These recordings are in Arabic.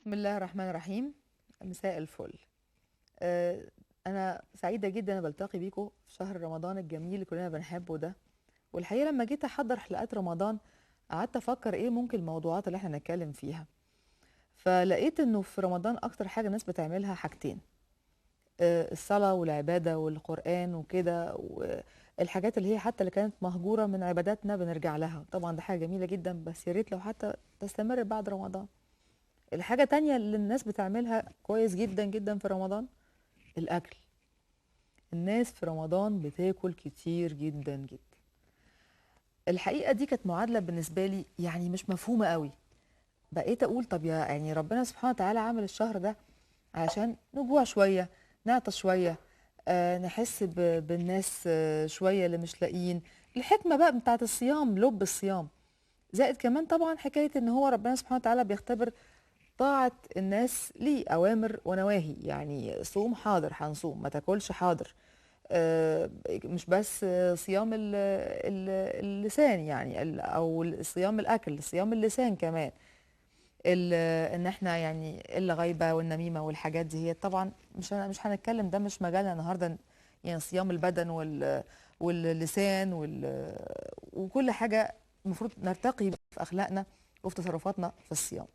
بسم الله الرحمن الرحيم. مساء الفل. آه، أنا سعيدة جدا أنا بلتقي بيكم في شهر رمضان الجميل اللي كلنا بنحبه ده. والحقيقة لما جيت أحضر حلقات رمضان قعدت أفكر إيه ممكن الموضوعات اللي احنا نتكلم فيها. فلقيت إنه في رمضان أكتر حاجة الناس بتعملها حاجتين: الصلاة والعبادة والقرآن وكده، والحاجات اللي هي حتى اللي كانت مهجورة من عباداتنا بنرجع لها. طبعا ده حاجة جميلة جدا، بس يا ريت لو حتى تستمر بعد رمضان. الحاجة تانية اللي الناس بتعملها كويس جدا جدا في رمضان: الأكل. الناس في رمضان بتاكل كتير جدا جدا. الحقيقة دي كانت معادلة بالنسبة لي يعني مش مفهومة قوي. بقيت أقول طب يعني ربنا سبحانه وتعالى عامل الشهر ده عشان نجوع شوية، نعطش شوية، نحس بالناس شوية اللي مش لاقيين. الحكمة بقى بتاعت الصيام، لب الصيام. زائد كمان طبعا حكاية ان هو ربنا سبحانه وتعالى بيختبر طاعة الناس ليه أوامر ونواهي. يعني صوم، حاضر هنصوم. ما تاكلش، حاضر. مش بس صيام اللسان، يعني أو صيام الأكل، صيام اللسان كمان. إن احنا يعني الغيبة والنميمة والحاجات دي هي طبعا مش هنتكلم، ده مش مجالنا النهاردة. يعني صيام البدن واللسان وكل حاجة المفروض نرتقي في أخلاقنا وفي تصرفاتنا في الصيام.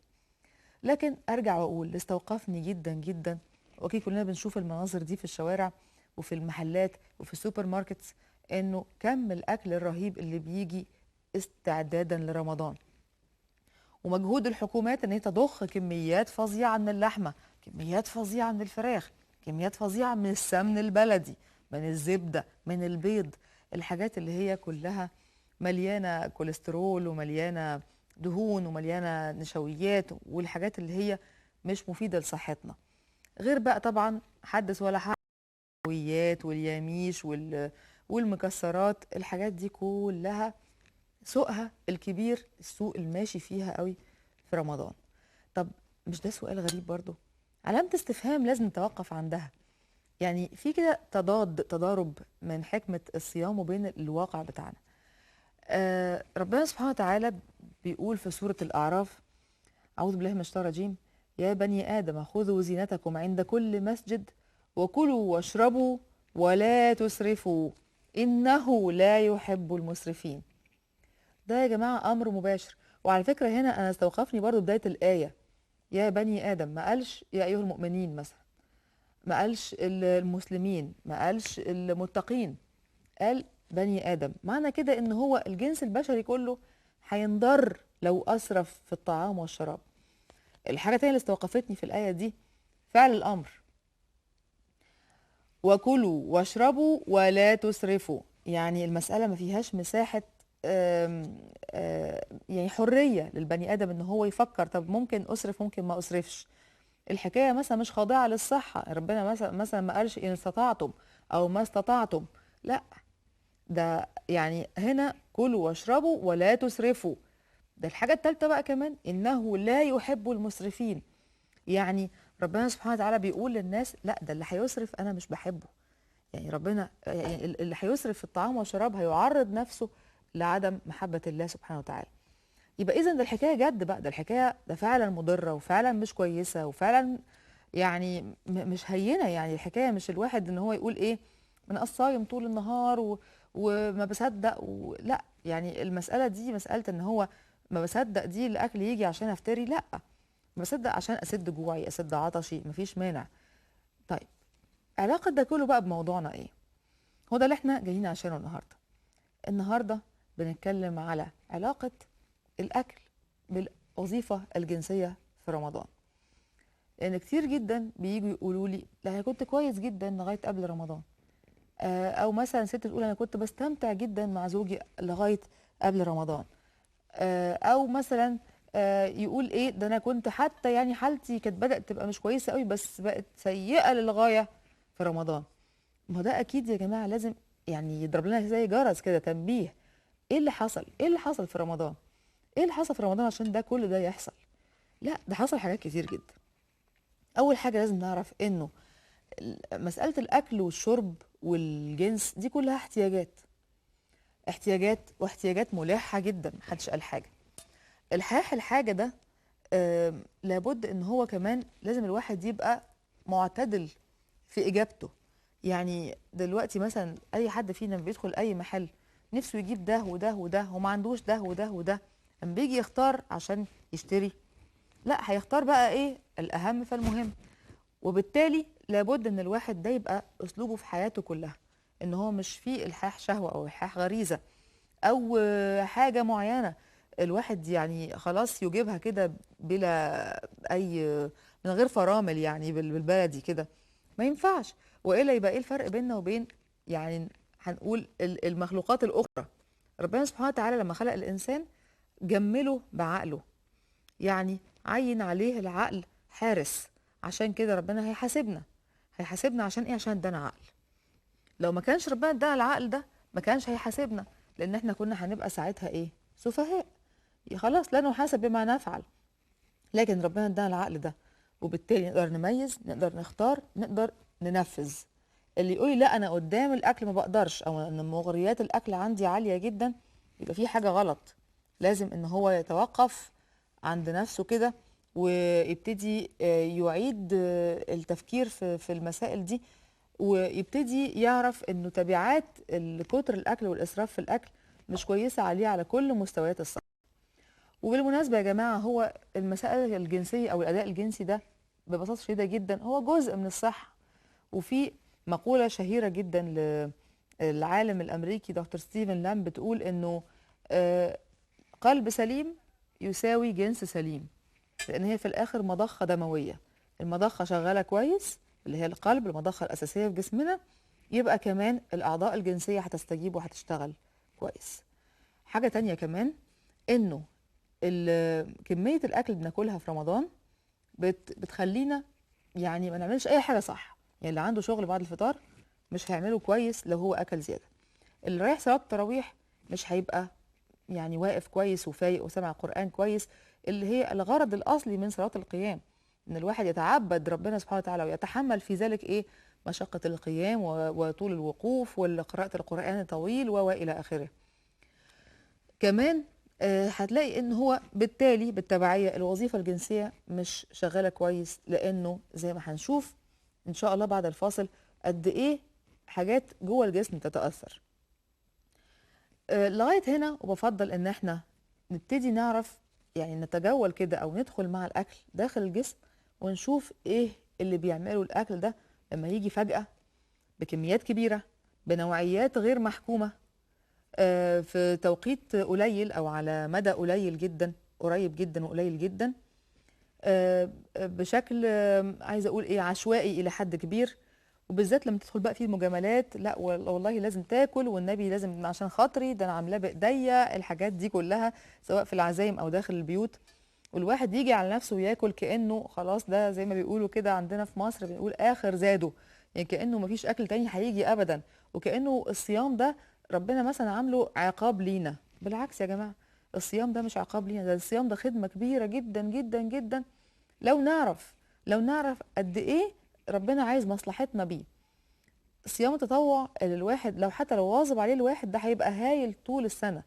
لكن ارجع واقول اللي استوقفني جدا جدا، واكيد كلنا بنشوف المناظر دي في الشوارع وفي المحلات وفي السوبر ماركتس، انه كم الاكل الرهيب اللي بيجي استعدادا لرمضان. ومجهود الحكومات ان هي تضخ كميات فظيعه من اللحمه، كميات فظيعه من الفراخ، كميات فظيعه من السمن البلدي، من الزبده، من البيض. الحاجات اللي هي كلها مليانه كوليسترول ومليانه دهون ومليانه نشويات، والحاجات اللي هي مش مفيده لصحتنا. غير بقى طبعا حدث ولا حرج، الحلويات والياميش والمكسرات. الحاجات دي كلها سوقها الكبير، السوق الماشي فيها قوي في رمضان. طب مش ده سؤال غريب برضو؟ علامة استفهام لازم نتوقف عندها. يعني في كده تضارب من حكمة الصيام وبين الواقع بتاعنا. ربنا سبحانه وتعالى بيقول في سورة الأعراف: أعوذ بالله من الشيطان الرجيم: يا بني آدم خذوا زينتكم عند كل مسجد وكلوا واشربوا ولا تسرفوا إنه لا يحب المسرفين. ده يا جماعة أمر مباشر. وعلى فكرة هنا أنا استوقفني برضو بداية الآية: يا بني آدم، ما قالش يا أيها المؤمنين مثلا، ما قالش المسلمين، ما قالش المتقين، قال بني آدم. معنى كده إن هو الجنس البشري كله هينضر لو أسرف في الطعام والشراب. الحاجة التانية اللي استوقفتني في الآية دي فعل الأمر: وكلوا واشربوا ولا تسرفوا. يعني المسألة ما فيهاش مساحة يعني حرية للبني آدم إن هو يفكر طب ممكن أسرف ممكن ما أسرفش. الحكاية مثلا مش خاضعة للصحة. ربنا مثلا ما قالش إن استطعتم أو ما استطعتم، لا. ده يعني هنا كلوا واشربوا ولا تسرفوا. ده الحاجة التالتة بقى كمان: إنه لا يحب المسرفين. يعني ربنا سبحانه وتعالى بيقول للناس لا، ده اللي هيسرف أنا مش بحبه. يعني ربنا يعني اللي هيسرف في الطعام والشراب هيعرض نفسه لعدم محبة الله سبحانه وتعالى. يبقى إذا ده الحكاية جد بقى، ده الحكاية ده فعلا مضرة وفعلا مش كويسة وفعلا يعني مش هينة. يعني الحكاية مش الواحد إن هو يقول إيه أنا صايم طول النهار وما بصدق لا. يعني المسألة دي مسألة إن هو ما بصدق دي الأكل يجي عشان أفتري، لا. بصدق عشان أسد جوعي، أسد عطشي، مفيش مانع. طيب، علاقة ده كله بقى بموضوعنا إيه؟ هو ده اللي احنا جايين عشانه النهارده. النهارده بنتكلم على علاقة الأكل بالوظيفة الجنسية في رمضان. لأن كتير جدا بييجوا يقولوا لي لا أنا كنت كويس جدا لغاية قبل رمضان. أو مثلا ست تقول أنا كنت بستمتع جدا مع زوجي لغاية قبل رمضان. أو مثلا يقول إيه ده أنا كنت حتى يعني حالتي كانت بدأت تبقى مش كويسة قوي بس بقت سيئة للغاية في رمضان. ما هو ده اكيد يا جماعه لازم يعني يضرب لنا زي جرس كده تنبيه. ايه اللي حصل؟ ايه اللي حصل في رمضان؟ ايه اللي حصل في رمضان عشان ده كل ده يحصل؟ لا، ده حصل حاجات كتير جدا. اول حاجه لازم نعرف انه مساله الاكل والشرب والجنس دي كلها احتياجات. احتياجات واحتياجات ملحه جدا، محدش قال حاجه. الحاح الحاجه ده لابد ان هو كمان لازم الواحد يبقى معتدل في اجابته. يعني دلوقتي مثلا اي حد فينا بيدخل اي محل نفسه يجيب ده وده وده وما عندوش ده وده وده، اما بيجي يختار عشان يشتري، لا هيختار بقى ايه الاهم فالمهم. وبالتالي لابد ان الواحد ده يبقى اسلوبه في حياته كلها، ان هو مش فيه الحاح شهوة او الحاح غريزة او حاجة معينة الواحد يعني خلاص يجيبها كده بلا اي، من غير فرامل، يعني بالبلدي كده ما ينفعش. والا يبقى ايه الفرق بيننا وبين يعني هنقول المخلوقات الاخرى؟ ربنا سبحانه وتعالى لما خلق الانسان جمله بعقله، يعني عين عليه العقل حارس. عشان كده ربنا هيحاسبنا عشان ايه؟ عشان ادانا عقل. لو ما كانش ربنا ادانا العقل ده ما كانش هيحاسبنا، لان احنا كنا هنبقى ساعتها ايه؟ سفهاء. خلاص لا نحاسب بما نفعل. لكن ربنا ادانا العقل ده، وبالتالي نقدر نميز، نقدر نختار، نقدر ننفذ. اللي يقولي لا انا قدام الاكل ما بقدرش، او ان مغريات الاكل عندي عاليه جدا، يبقى في حاجه غلط. لازم ان هو يتوقف عند نفسه كده ويبتدي يعيد التفكير في المسائل دي، ويبتدي يعرف انه تبعات كتر الاكل والاسراف في الاكل مش كويسه عليه على كل مستويات الصحه. وبالمناسبه يا جماعه، هو المسائل الجنسيه او الاداء الجنسي ده ببساطه شديده جدا هو جزء من الصحه. وفي مقوله شهيره جدا للعالم الامريكي دكتور ستيفن لام بتقول انه قلب سليم يساوي جنس سليم، لان هي في الاخر مضخه دمويه. المضخه شغاله كويس اللي هي القلب، المضخه الاساسيه في جسمنا، يبقى كمان الاعضاء الجنسيه هتستجيب وهتشتغل كويس. حاجه تانية كمان، انه كميه الاكل اللي بناكلها في رمضان بتخلينا يعني ما نعملش اي حاجه صح. يعني اللي عنده شغل بعد الفطار مش هيعمله كويس لو هو اكل زياده. اللي رايح صلاه التراويح مش هيبقى يعني واقف كويس وفايق وسمع القرآن كويس، اللي هي الغرض الأصلي من صلاة القيام، إن الواحد يتعبد ربنا سبحانه وتعالى ويتحمل في ذلك إيه؟ مشقة القيام وطول الوقوف وقراءة القرآن طويل وإلى آخره. كمان هتلاقي إن هو بالتالي بالتبعية الوظيفة الجنسية مش شغالة كويس، لأنه زي ما هنشوف إن شاء الله بعد الفاصل قد إيه حاجات جوه الجسم تتأثر. لغاية هنا وبفضل ان احنا نبتدي نعرف، يعني نتجول كده او ندخل مع الاكل داخل الجسم ونشوف ايه اللي بيعمله الاكل ده لما يجي فجأة بكميات كبيرة بنوعيات غير محكومة في توقيت قليل او على مدى قليل جدا، قريب جدا وقليل جدا، بشكل عايزه اقول ايه عشوائي الى حد كبير. وبالذات لما تدخل بقى فيه المجاملات، لا والله لازم تاكل، والنبي لازم عشان خاطري ده انا عاملاه بايديا، الحاجات دي كلها سواء في العزايم او داخل البيوت. والواحد يجي على نفسه وياكل كانه خلاص ده زي ما بيقولوا كده عندنا في مصر بنقول اخر زاده، يعني كانه مفيش اكل تاني هيجي ابدا، وكانه الصيام ده ربنا مثلا عامله عقاب لينا. بالعكس يا جماعه، الصيام ده مش عقاب لينا، ده الصيام ده خدمه كبيره جدا جدا جدا. لو نعرف قد ايه ربنا عايز مصلحتنا بيه. صيام التطوع اللي الواحد لو حتى لو واظب عليه الواحد ده هيبقى هايل طول السنه،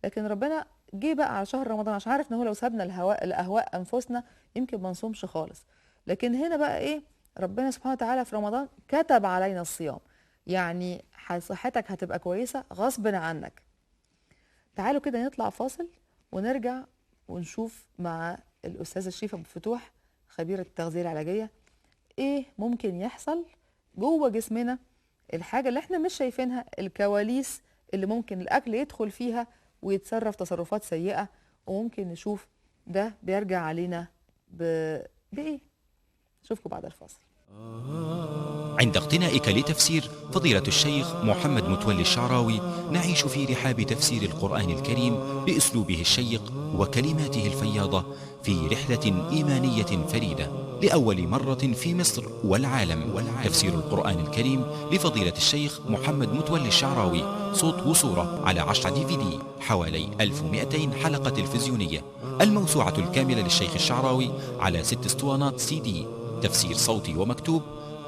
لكن ربنا جه بقى على شهر رمضان عشان عارف ان هو لو سابنا لاهواء انفسنا يمكن ما نصومش خالص. لكن هنا بقى ايه؟ ربنا سبحانه وتعالى في رمضان كتب علينا الصيام، يعني صحتك هتبقى كويسه غصب عنك. تعالوا كده نطلع فاصل ونرجع ونشوف مع الاستاذه شريفه ابو فتوح خبيره التغذيه العلاجيه ايه ممكن يحصل جوه جسمنا، الحاجه اللي احنا مش شايفينها، الكواليس اللي ممكن الاكل يدخل فيها ويتصرف تصرفات سيئه، وممكن نشوف ده بيرجع علينا بايه. اشوفكم بعد الفاصل. عند اقتنائك لتفسير فضيلة الشيخ محمد متولي الشعراوي نعيش في رحاب تفسير القرآن الكريم بأسلوبه الشيق وكلماته الفياضة في رحلة إيمانية فريدة لأول مرة في مصر والعالم. تفسير القرآن الكريم لفضيلة الشيخ محمد متولي الشعراوي صوت وصورة على 10 DVD، حوالي 1200 حلقة تلفزيونية. الموسوعة الكاملة للشيخ الشعراوي على 6 اسطوانات CD، تفسير صوتي ومكتوب،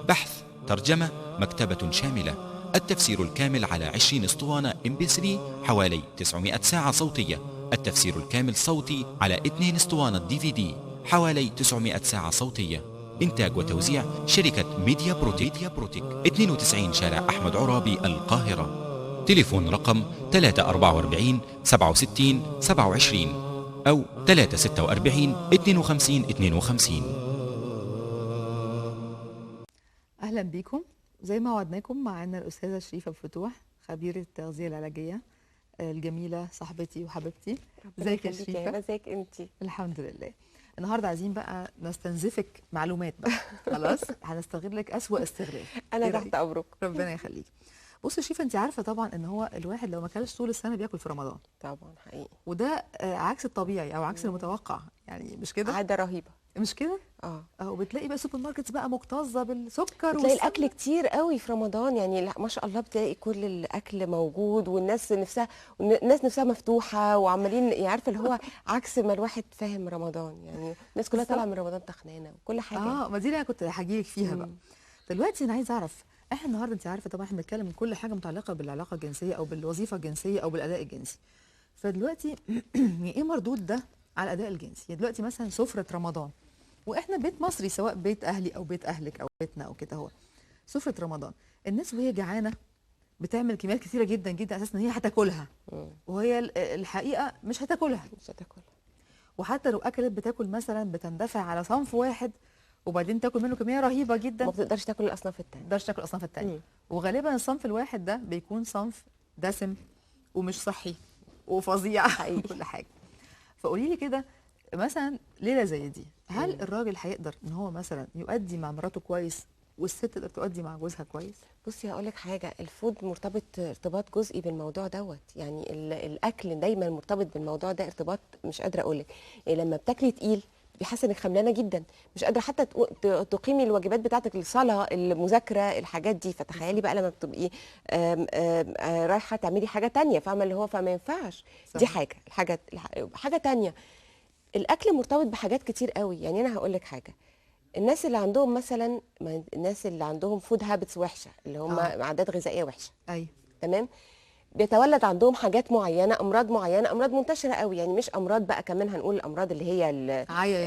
بحث، ترجمة، مكتبة شاملة. التفسير الكامل على 20 اسطوانة MP3، حوالي 900 ساعة صوتية. التفسير الكامل صوتي على 2 اسطوانة DVD. حوالي 900 ساعة صوتية. إنتاج وتوزيع شركة ميديا بروتيك 92 شارع أحمد عرابي القاهرة. تليفون رقم 344 67 27 أو 346 52 52. اهلا بيكم. زي ما وعدناكم معانا الاستاذه شريفه أبو فتوح، خبيره التغذيه العلاجيه الجميله صاحبتي وحبيبتي. ازيك يا شريفه؟ ازيك انت؟ الحمد لله. النهارده عايزين بقى نستنزفك معلومات بقى. خلاص هنستغلك اسوأ استغلال. انا تحت امرك. ربنا يخليك. بصي يا شريفه، انت عارفه طبعا ان هو الواحد لو ما كلش طول السنه بياكل في رمضان. طبعا حقيقي. وده عكس الطبيعي او عكس المتوقع، يعني مش كده؟ عاده رهيبه. مش كده؟ وبتلاقي بقى سوبر ماركتس بقى مكتظه بالسكر، بتلاقي الاكل كتير قوي في رمضان، يعني ما شاء الله بتلاقي كل الاكل موجود، والناس نفسها مفتوحه وعمالين، يعني عارفه اللي هو عكس ما الواحد فاهم رمضان، يعني الناس كلها طالعه من رمضان تخنانه وكل حاجه. ما دي اللي انا كنت هجيلك فيها بقى. دلوقتي انا عايزه اعرف، احنا النهارده انت عارفه طبعا احنا بنتكلم من كل حاجه متعلقه بالعلاقه الجنسيه او بالوظيفه الجنسيه او بالاداء الجنسي. فدلوقتي ايه مردود ده على الاداء الجنسي؟ يعني دلوقتي مثلا سفره رمضان، واحنا بيت مصري سواء بيت اهلي او بيت اهلك او بيتنا او كده، هو سفره رمضان الناس وهي جعانه بتعمل كميات كثيره جدا جدا اساس ان هي هتاكلها، وهي الحقيقه مش هتاكلها. وحتى لو اكلت بتاكل مثلا بتندفع على صنف واحد، وبعدين تاكل منه كميه رهيبه جدا، ما بتقدرش تاكل الاصناف الثانيه. ما بتقدرش تاكل الاصناف الثانيه. وغالبا الصنف الواحد ده بيكون صنف دسم ومش صحي وفظيع كل حاجه. فقولي لي كده، مثلا ليله زي دي هل الراجل هيقدر ان هو مثلا يؤدي مع مراته كويس والست تقدر تؤدي مع جوزها كويس؟ بصي هقول لك حاجه، الفود مرتبط ارتباط جزئي بالموضوع دوت، يعني الاكل دايما مرتبط بالموضوع ده ارتباط مش قادره اقول لك. يعني لما بتاكلي تقيل بيحس انك خملانه جدا، مش قادره حتى تقيمي الواجبات بتاعتك، الصلاه، المذاكره، الحاجات دي. فتخيلي بقى لما بتبقي رايحه تعملي حاجه تانية، فاهمه اللي هو، فما ينفعش. دي حاجه تانية. الاكل مرتبط بحاجات كتير قوي. يعني انا هقول لك حاجه، الناس اللي عندهم مثلا، الناس اللي عندهم فود هابتس وحشه، اللي هم عادات غذائيه وحشه، ايوه تمام، بيتولد عندهم حاجات معينه، امراض معينه، امراض منتشره قوي، يعني مش امراض بقى كمان هنقول الامراض اللي هي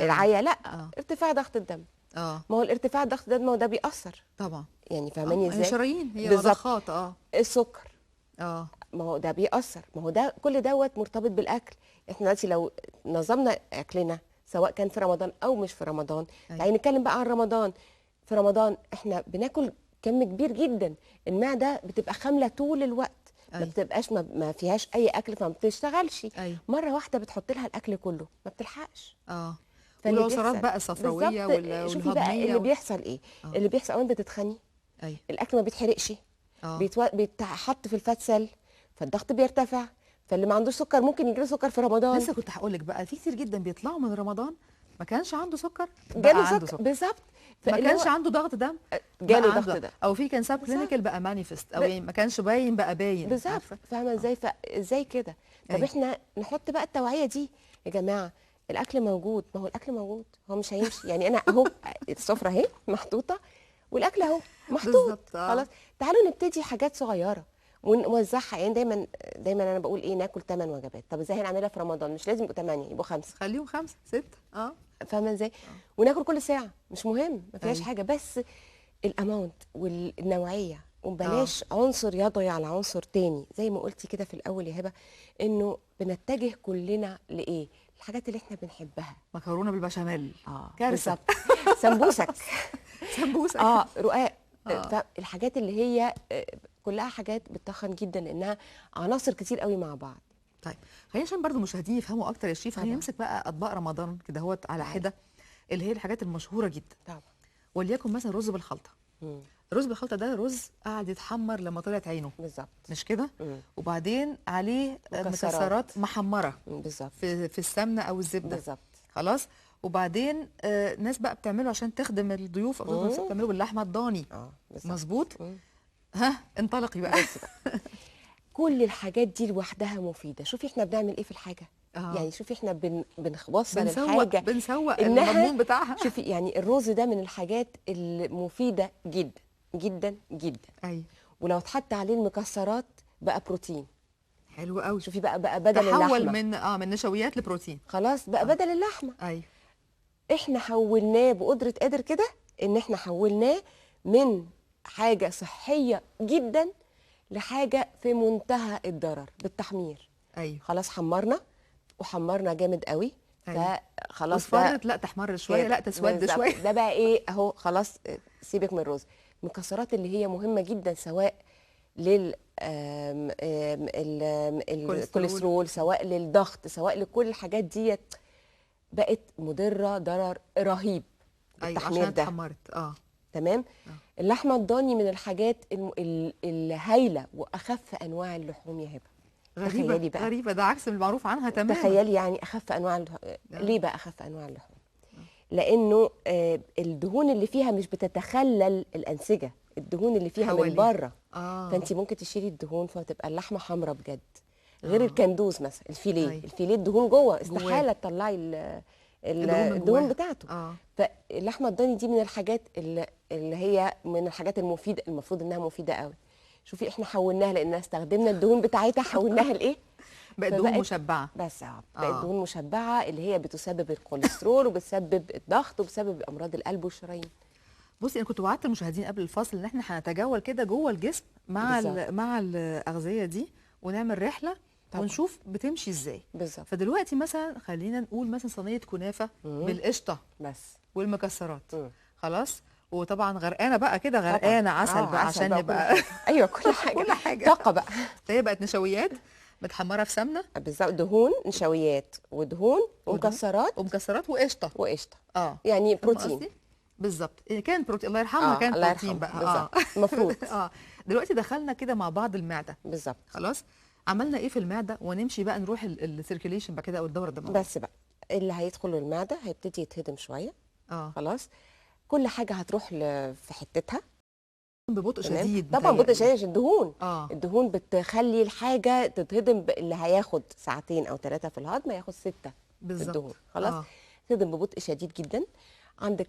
العيا، لا. ارتفاع ضغط الدم. ما هو الارتفاع ضغط الدم، ما هو ده بيأثر طبعا، يعني فاهماني ازاي؟ هي شرايين، هي مضخات. السكر ما هو ده بيأثر، ما هو ده كل دوت مرتبط بالاكل. احنا دلوقتي لو نظمنا اكلنا سواء كان في رمضان او مش في رمضان، يعني نتكلم بقى عن رمضان. في رمضان احنا بناكل كم كبير جدا، المعده بتبقى خامله طول الوقت، ما بتبقاش ما فيهاش اي اكل، فما بتشتغلش. مره واحده بتحط لها الاكل كله، ما بتلحقش. والعصارات بقى الصفراويه والهضميه. شوفي بقى اللي بيحصل ايه. اللي بيحصل اولا بتتخني، الاكل ما بيتحرقش، بيتحط في الفات سيل، فالضغط بيرتفع، فاللي ما عندوش سكر ممكن يجيله سكر في رمضان. لسه كنت هقول لك بقى، في كتير جدا بيطلعوا من رمضان ما كانش عنده سكر، جاله سكر بالظبط. ما كانش عنده ضغط دم، جاله ضغط دم، او في كان ساب كلينيكال بقى مانيفست، او يعني ما كانش باين بقى باين. بالظبط. فاهمه ازاي؟ ازاي كده؟ طب احنا نحط بقى التوعيه دي يا جماعه. الاكل موجود، ما هو الاكل موجود، هو مش هيمشي. يعني انا اهو السفره اهي محطوطه والاكل اهو محطوط، خلاص. تعالوا نبتدي حاجات صغيره ونوزعها. يعني دايما انا بقول ايه، ناكل 8 وجبات. طب ازاي هنعملها في رمضان؟ مش لازم يبقوا 8، يبقوا 5، خليهم 5 6. فاهمه ازاي؟ وناكل كل ساعه، مش مهم، ما فيهاش حاجه، بس الاماونت والنوعيه، وبلاش عنصر يضغي على عنصر تاني. زي ما قلتي كده في الاول يا هبه، انه بنتجه كلنا لايه؟ الحاجات اللي احنا بنحبها. مكرونه بالبشاميل، كارثه. سمبوسك رقاق. الحاجات اللي هي كلها حاجات بتخن جدا، لانها عناصر كتير قوي مع بعض. طيب خلينا عشان برضو المشاهدين يفهموا اكتر يا شريف، خلينا نمسك بقى اطباق رمضان كده هوت على حده، اللي هي الحاجات المشهوره جدا طبعا. وليكن مثلا رز بالخلطه. الرز بالخلطه ده رز قاعد يتحمر لما طلعت عينه، بالظبط، مش كده؟ وبعدين عليه مكسرات محمره، بالظبط، في السمنه او الزبده، بالظبط، خلاص. وبعدين ناس بقى بتعمله عشان تخدم الضيوف، او بتعمله باللحمه الضاني، مظبوط. ها انطلقي بقى. كل الحاجات دي لوحدها مفيده. شوفي احنا بنعمل ايه في الحاجه. يعني شوفي احنا بنوصل الحاجه، بنسوق المضمون بتاعها. شوفي يعني الرز ده من الحاجات المفيده جدا جدا جدا. ايوه. ولو اتحط عليه المكسرات بقى بروتين حلو قوي. شوفي بقى بدل اللحمه، تحول من نشويات لبروتين، خلاص بقى بدل اللحمه. ايوه. احنا حولناه بقدره قادر كده، ان احنا حولناه من حاجه صحيه جدا لحاجه في منتهى الضرر بالتحمير. ايوه خلاص حمرنا، وحمرنا جامد قوي، ايوه. فخلاص ده واصفرت، لا تحمر شويه، لا تسود بالظبط. شويه. ده بقى ايه اهو خلاص. سيبك من الرز. المكسرات اللي هي مهمه جدا، سواء لل الكوليسترول، سواء للضغط، سواء لكل الحاجات ديت، بقت مضره ضرر رهيب ايوه بالتحمير عشان ده. اتحمرت. تمام. اللحمه الضاني من الحاجات الهايله واخف انواع اللحوم يا هبه. غريبه تخيلي بقى، غريبه، ده عكس المعروف عنها تماما. تخيلي يعني اخف انواع ليه بقى اخف انواع اللحوم؟ لانه الدهون اللي فيها مش بتتخلل الانسجه، الدهون اللي فيها من بره. فانت ممكن تشيلي الدهون فتبقى اللحمه حمراء بجد. غير الكندوز مثلا، الفيليه. الفيليه الدهون جوه، استحاله تطلعي الدهون بتاعته. فاللحمه الضاني دي من الحاجات اللي هي من الحاجات المفيده، المفروض انها مفيده قوي. شوفي احنا حولناها، لان استخدمنا الدهون بتاعتها حولناها لايه؟ بقت دهون مشبعه. بس بقت دهون مشبعه اللي هي بتسبب الكوليسترول وبتسبب الضغط وبتسبب امراض القلب والشرايين. بصي انا كنت وعدت المشاهدين قبل الفاصل ان احنا هنتجول كده جوه الجسم مع مع الاغذيه دي، ونعمل رحله طبعا. ونشوف بتمشي ازاي بالظبط. فدلوقتي مثلا خلينا نقول مثلا صينيه كنافه بالقشطه بس والمكسرات. خلاص. وطبعا غرقانه بقى كده، غرقانه عسل بقى عشان نبقى ايوه كل حاجه كل حاجه طاقه بقى. فهي بقت نشويات متحمره في سمنه بالظبط، دهون نشويات ودهون ومكسرات وقشطه يعني بروتين بالظبط. كان بروتين، الله يرحمها، كان الله بروتين بقى بالظبط المفروض. دلوقتي دخلنا كده مع بعض المعده بالظبط. خلاص عملنا ايه في المعده، ونمشي بقى نروح السيركيليشن بقى كده او الدوره الدمويه. بس بقى اللي هيدخل المعده هيبتدي يتهضم شويه. خلاص كل حاجه هتروح في حتتها ببطء شديد. طبعا ببطء شديد عشان الدهون. الدهون بتخلي الحاجه تتهضم، اللي هياخد 2 أو 3 في الهضم هياخد 6 بالظبط. الدهون. خلاص تهضم ببطء شديد جدا.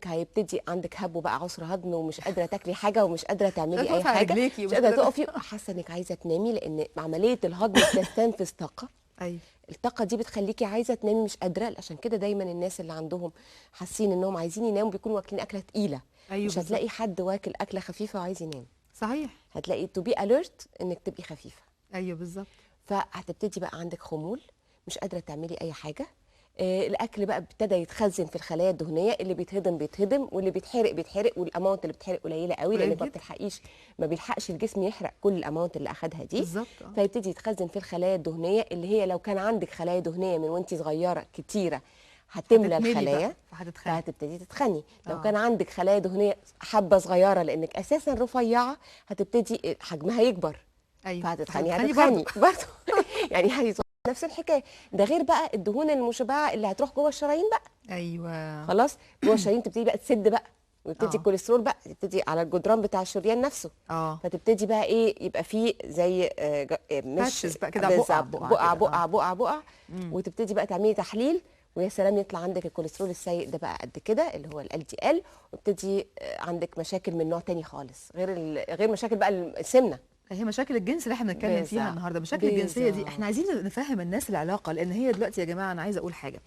هيبتدي عندك هب بقى، عسر هضم، ومش قادره تاكلي حاجه، ومش قادره تعملي اي حاجه، مش قادره تقفي، حاسه انك عايزه تنامي، لان عمليه الهضم بتستنفذ طاقه. ايوه الطاقه دي بتخليكي عايزه تنامي مش قادره. عشان كده دايما الناس اللي عندهم حاسين انهم عايزين يناموا بيكونوا واكلين اكله تقيله. مش هتلاقي حد واكل اكله خفيفه وعايز ينام. صحيح. هتلاقي تو بي اليرت انك تبقي خفيفه. ايوه بالظبط. فهتبتدي بقى عندك خمول، مش قادره تعملي اي حاجه. الاكل بقى ابتدى يتخزن في الخلايا الدهنيه، اللي بيتهضم واللي بيتحرق، والاماونت اللي بتتحرق قليله قوي، لان ما بيلحقش الجسم يحرق كل الاماونت اللي اخدها دي. بالظبط. فيبتدي يتخزن في الخلايا الدهنيه، اللي هي لو كان عندك خلايا دهنيه من وانت صغيره كتيره هتملى الخلايا فهتبتدي تتخني. لو كان عندك خلايا دهنيه حبه صغيره لانك اساسا رفيعه هتبتدي حجمها يكبر. فهتتخني برضه يعني نفس الحكايه. ده غير بقى الدهون المشبعه اللي هتروح جوه الشرايين بقى. ايوه خلاص جوه الشرايين تبتدي بقى تسد بقى، ويبتدي الكوليسترول بقى تبتدي على الجدران بتاع الشريان نفسه. فتبتدي بقى ايه، يبقى فيه زي مش بقى كده بقع وتبتدي بقى تعملي تحليل، ويا سلام يطلع عندك الكوليسترول السيء ده بقى قد كده، اللي هو ال LDL، وابتدي عندك مشاكل من نوع تاني خالص، غير مشاكل بقى السمنه. هي مشاكل الجنس اللي احنا بنتكلم فيها النهارده. مشاكل الجنسيه دي احنا عايزين نفهم الناس العلاقه، لان هي دلوقتي يا جماعه انا عايزه اقول حاجه.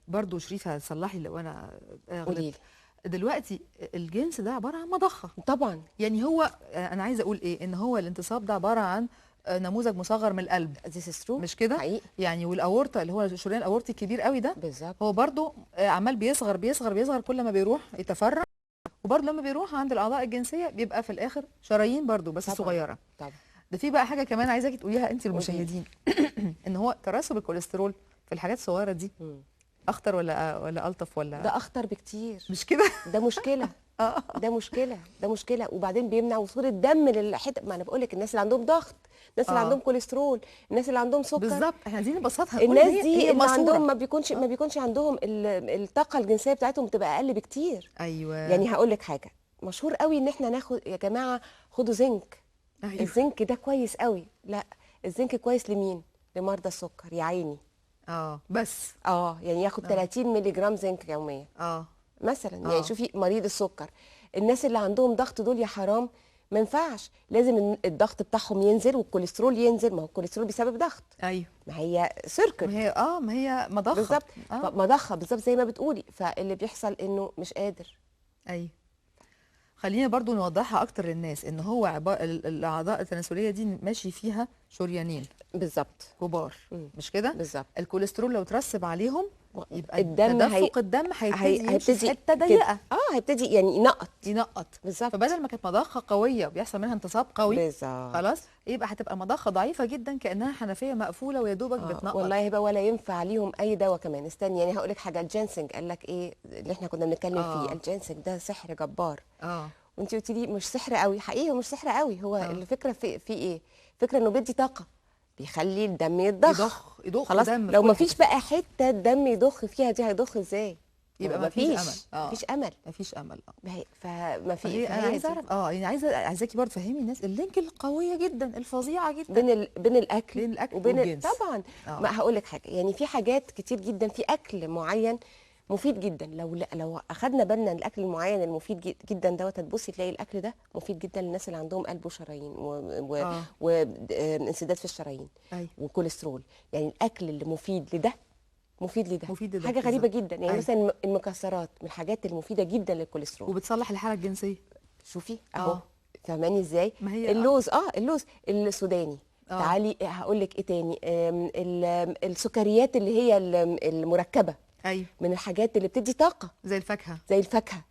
برضو شريف هتصلحي لو انا غلطت. دلوقتي الجنس ده عباره عن مضخه طبعا. يعني هو انا عايزه اقول ايه، ان هو الانتصاب ده عباره عن نموذج مصغر من القلب. مش كده حقيقي. يعني والاورطه اللي هو الشريان الاورطي الكبير قوي ده بالظبط، هو برضو عمال بيصغر كل ما بيروح يتفرع، وبرضه لما بيروح عند الاعضاء الجنسيه بيبقى في الاخر شرايين برضه بس طبعًا. صغيره. طبعا. ده في بقى حاجه كمان عايزاكي تقوليها انت للمشاهدين ان هو ترسب الكوليسترول في الحاجات الصغيره دي اخطر ولا الطف ولا؟ ده اخطر بكتير. مش كده؟ ده مشكله. ده مشكله. وبعدين بيمنع وصول الدم للحته. ما انا بقول لك، الناس اللي عندهم ضغط، الناس اللي عندهم كوليسترول، الناس اللي عندهم سكر، بالظبط. احنا عايزين نبسطها. الناس دي اللي عندهم ما بيكونش عندهم الطاقه الجنسيه بتاعتهم بتبقى اقل بكتير. ايوه. يعني هقول لك حاجه مشهور قوي، ان احنا ناخد يا جماعه خدوا زنك. أيوة. الزنك ده كويس قوي. لا، الزنك كويس لمين؟ لمرضى السكر يا عيني. بس يعني ياخد 30 مللي جرام زنك يوميا. مثلا يعني شوفي مريض السكر، الناس اللي عندهم ضغط دول يا حرام ما ينفعش، لازم الضغط بتاعهم ينزل والكوليسترول ينزل، ما هو الكوليسترول بسبب ضغط. ايوه ما هي سيركل. ما هي مضخه. بالظبط. اه مضخه بالظبط زي ما بتقولي، فاللي بيحصل انه مش قادر. ايوه. خلينا برضو نوضحها اكتر للناس ان هو الاعضاء التناسليه دي ماشي فيها شريانين بالظبط. كبار، مم. مش كده؟ بالظبط. الكوليسترول لو ترسب عليهم يبقى الدم تدفق الدم هيبتدي يمشي في حته كده. ضيقه، هيبتدي يعني ينقط. ينقط. بالظبط. فبدل ما كانت مضخه قويه وبيحصل منها انتصاب قوي، بالظبط. خلاص يبقى هتبقى مضخه ضعيفه جدا كانها حنفيه مقفوله ويا دوبك بتنقط. والله يبقى ولا ينفع ليهم اي دواء كمان. استني يعني هقول لك حاجه، الجينسنج قال لك ايه اللي احنا كنا بنتكلم فيه؟ الجينسنج ده سحر جبار. وانت قلتي لي مش سحر قوي، حقيقي هو مش سحر قوي، هو الفكره في ايه؟ فكره انه بيدي طاقه، بيخلي الدم يضخ خلاص دم. لو ما فيش بقى حته دم يضخ فيها دي هيضخ ازاي؟ يبقى ما فيش امل. مفيش امل. مفيش امل. فما في. انا عايزه اعرف يعني عايزاكي برضه تفهمي الناس اللينك القويه جدا الفظيعه جدا بين الاكل وبين الجنس. طبعا. ما هقول لك حاجه، يعني في حاجات كتير جدا في اكل معين مفيد جدا. لو اخدنا بالنا الاكل المعين المفيد جدا دوت، هتبصي تلاقي الاكل ده مفيد جدا للناس اللي عندهم قلب وشرايين وانسداد في الشرايين. أيوة. وكوليسترول. يعني الاكل اللي مفيد لده مفيد لده. حاجه غريبه جدا يعني. مثلا المكسرات من الحاجات المفيده جدا للكوليسترول، وبتصلح الحاله الجنسيه. شوفي اهو. فاهماني ازاي؟ ما هي اللوز اللوز السوداني. تعالي هقول لك ايه تاني. السكريات اللي هي المركبه. ايوه. من الحاجات اللي بتدي طاقه. زي الفاكهه.